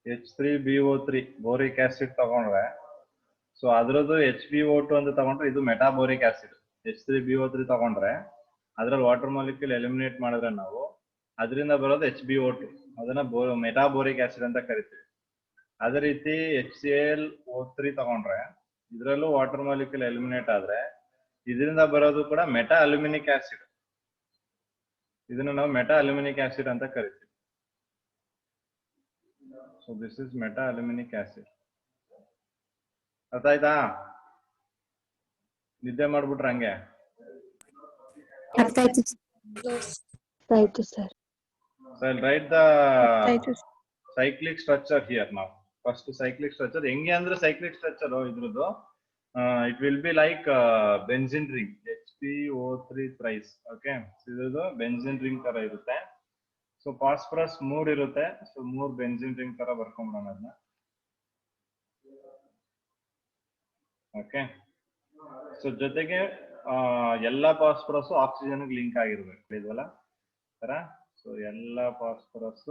H3BO3 boric acid ತಗೊಂಡ್ರೆ so ಅದ್ರದ್ದು HbO2 ಅಂತ ತಗೊಂಡ್ರೆ ಇದು ಮೆಟಾಬೋರಿಕ್ ಆಸಿಡ್. H3BO3 ತಗೊಂಡ್ರೆ ಅದ್ರಲ್ಲಿ ವಾಟರ್ ಮಾಲಿಕ್ಯೂಲ್ ಎಲಿಮಿನೇಟ್ ಮಾಡಿದ್ರೆ ನಾವು ಅದರಿಂದ ಬರೋದು HbO2, ಅದನ್ನ ಮೆಟಾಬೋರಿಕ್ ಆಸಿಡ್ ಅಂತ ಕರಿತೀವಿ. ಅದೇ ರೀತಿ HClO3 ತಗೊಂಡ್ರೆ ಇದ್ರಲ್ಲೂ ವಾಟರ್ ಮಾಲಿಕ್ಯೂಲ್ ಎಲಿಮಿನೇಟ್ ಆದ್ರೆ ಇದರಿಂದ ಬರೋದು ಕೂಡ ಮೆಟಾ ಅಲ್ಯೂಮಿನಿಕ್ ಆಸಿಡ್. ಇದನ್ನ ನಾವು ಮೆಟಾ ಅಲ್ಯೂಮಿನಿಕ್ ಆಸಿಡ್ ಅಂತ ಕರಿತೀವಿ. So this is meta aluminic acid. ಅರ್ಥ ಆಯ್ತಾ? ನಿದ್ದೆ ಮಾಡ್ಬಿಟ್ರ ಹಂಗೆ? ಅರ್ಥ ಆಯ್ತು. ಆಯ್ತು sir. So I'll write the ಆಯ್ತು cyclic structure here now. First cyclic structure ಹೆಂಗೆ ಅಂದ್ರೆ cyclic structure ಇದ್ರದ್ದು it will be like benzene ring, HbO3 thrice. Okay, ಇದ್ರದ್ದು benzene ring ತರ ಇರುತ್ತೆ. ಸೊ ಫಾಸ್ಫರಸ್ 3 ಇರುತ್ತೆ. ಸೊ 3 benzene ring ತರ ಬರ್ಕೊಂಡ್ಬಿಡೋಣ ಅದನ್ನ. ಓಕೆ, ಸೊ ಜೊತೆಗೆ ಎಲ್ಲಾ ಫಾಸ್ಫರಸ್ ಆಕ್ಸಿಜನ್ ಲಿಂಕ್ ಆಗಿರ್ಬೇಕು ಇದವಲ್ಲ ತರ. ಸೊ ಎಲ್ಲಾ ಫಾಸ್ಫರಸ್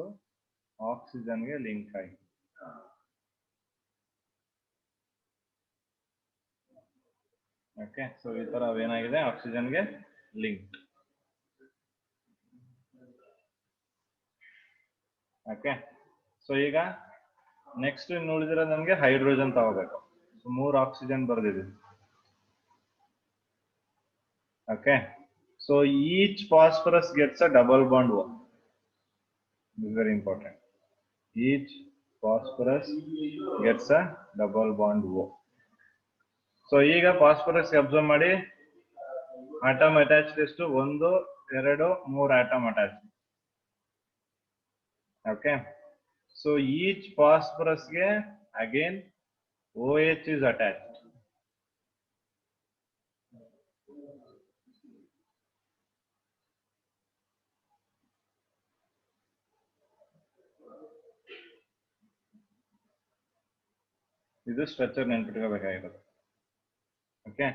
ಆಕ್ಸಿಜನ್ಗೆ ಲಿಂಕ್ ಆಗಿ. ಓಕೆ, ಸೊ ಈ ತರ ಏನಾಗಿದೆ ಆಕ್ಸಿಜನ್ಗೆ ಲಿಂಕ್. ಓಕೆ, ಸೊ ಈಗ ನೆಕ್ಸ್ಟ್ ಇನ್ನು ಉಳಿದಿರೋದು ನಮ್ಗೆ ಹೈಡ್ರೋಜನ್ ತಗೋಬೇಕು. ಸೊ 3 ಆಕ್ಸಿಜನ್ ಬರ್ದಿದ್ದೀವಿ. Okay, so each phosphorus gets a double bond O. This is very important. Each phosphorus gets a double bond O. So ಈಗ phosphorus ಅಬ್ಸರ್ವ್ ಮಾಡಿ ಆಟಮ್ ಅಟ್ಯಾಚ್ಡ್ ಎಷ್ಟು 1 2 3 atom attach. Okay, so each phosphorus ಗೆ again OH is attached. ಇದು structure ನೆನ್ಪಿಟ್ಕೋಬೇಕಾಗಿರೋದು. Okay,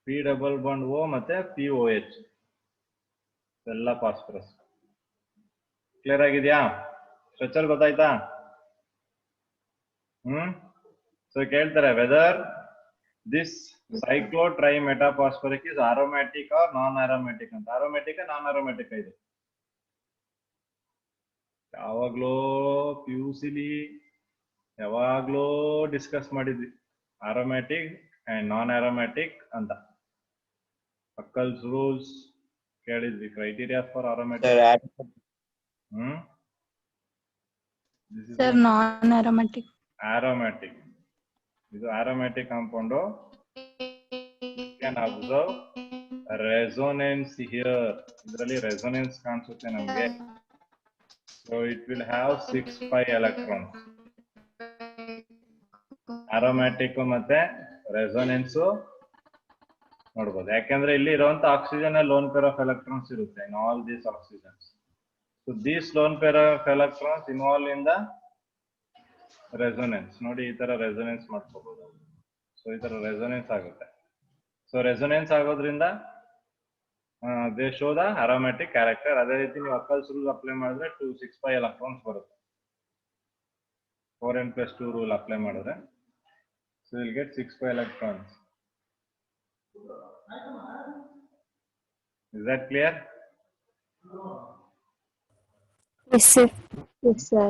P double bond O ಮತ್ತೆ POH ಎಲ್ಲ ಫಾಸ್ಫರಸ್. Clear ಆಗಿದೆಯಾ? ಸ್ಟ್ರಕ್ಚರ್ ಗೊತ್ತಾಯ್ತಾ? ಸೊ ಕೇಳ್ತಾರೆ whether this cyclo tri metaphosphoric is aromatic or non aromatic ಅಂತ. ಆರೋಮ್ಯಾಟಿಕ್ ನಾನ್ ಆರೋಮ್ಯಾಟಿಕ್ ಇದು ಯಾವಾಗ್ಲೋ PUCಲಿ ಯಾವಾಗ್ಲೋ ಡಿಸ್ಕಸ್ ಮಾಡಿದ್ವಿ, ಆರೋಮ್ಯಾಟಿಕ್ ಅಂಡ್ ನಾನ್ ಆರೋಮ್ಯಾಟಿಕ್ ಅಂತ. ಅಕ್ಕಲ್ಸ್ ರೂಲ್ಸ್ ಕೇಳಿದ್ವಿ, criteria for aromatic. Sir, non-aromatic. Aromatic. This is aromatic compound. You can observe resonance here. Idralli resonance ಕಾಣಿಸುತ್ತೆ ನಮಗೆ. So it will have 6 pi electrons. Aromatic ಮತ್ತೆ resonance ನೋಡಬಹುದು. ಯಾಕಂದ್ರೆ ಇಲ್ಲಿ ಇರುವಂತ oxygen loan pair of electrons ಇರುತ್ತೆ in all these oxygens. So these lone pair of electrons involved in the resonance. ನೋಡಿ ಈ ತರ ರೆಸೊನೆನ್ಸ್ ಮಾಡ್ಕೋಬಹುದು. ಸೊ ಈ ತರ ರೆಸೊನೆನ್ಸ್ ಆಗುತ್ತೆ. ಸೊ ರೆಸೊನೆನ್ಸ್ ಆಗೋದ್ರಿಂದ they show the aromatic character. ಅದೇ ರೀತಿ ನೀವು ಅಕ್ಕಲ್ಸ್ ರೂಲ್ ಅಪ್ಲೈ ಮಾಡಿದ್ರೆ 6 pi ಎಲೆಕ್ಟ್ರಾನ್ಸ್ ಬರುತ್ತೆ. 4n+2 ರೂಲ್ ಅಪ್ಲೈ ಮಾಡಿದ್ರೆ so will get 6 pi electrons. Is that clear? Yes, sir. Yes, sir.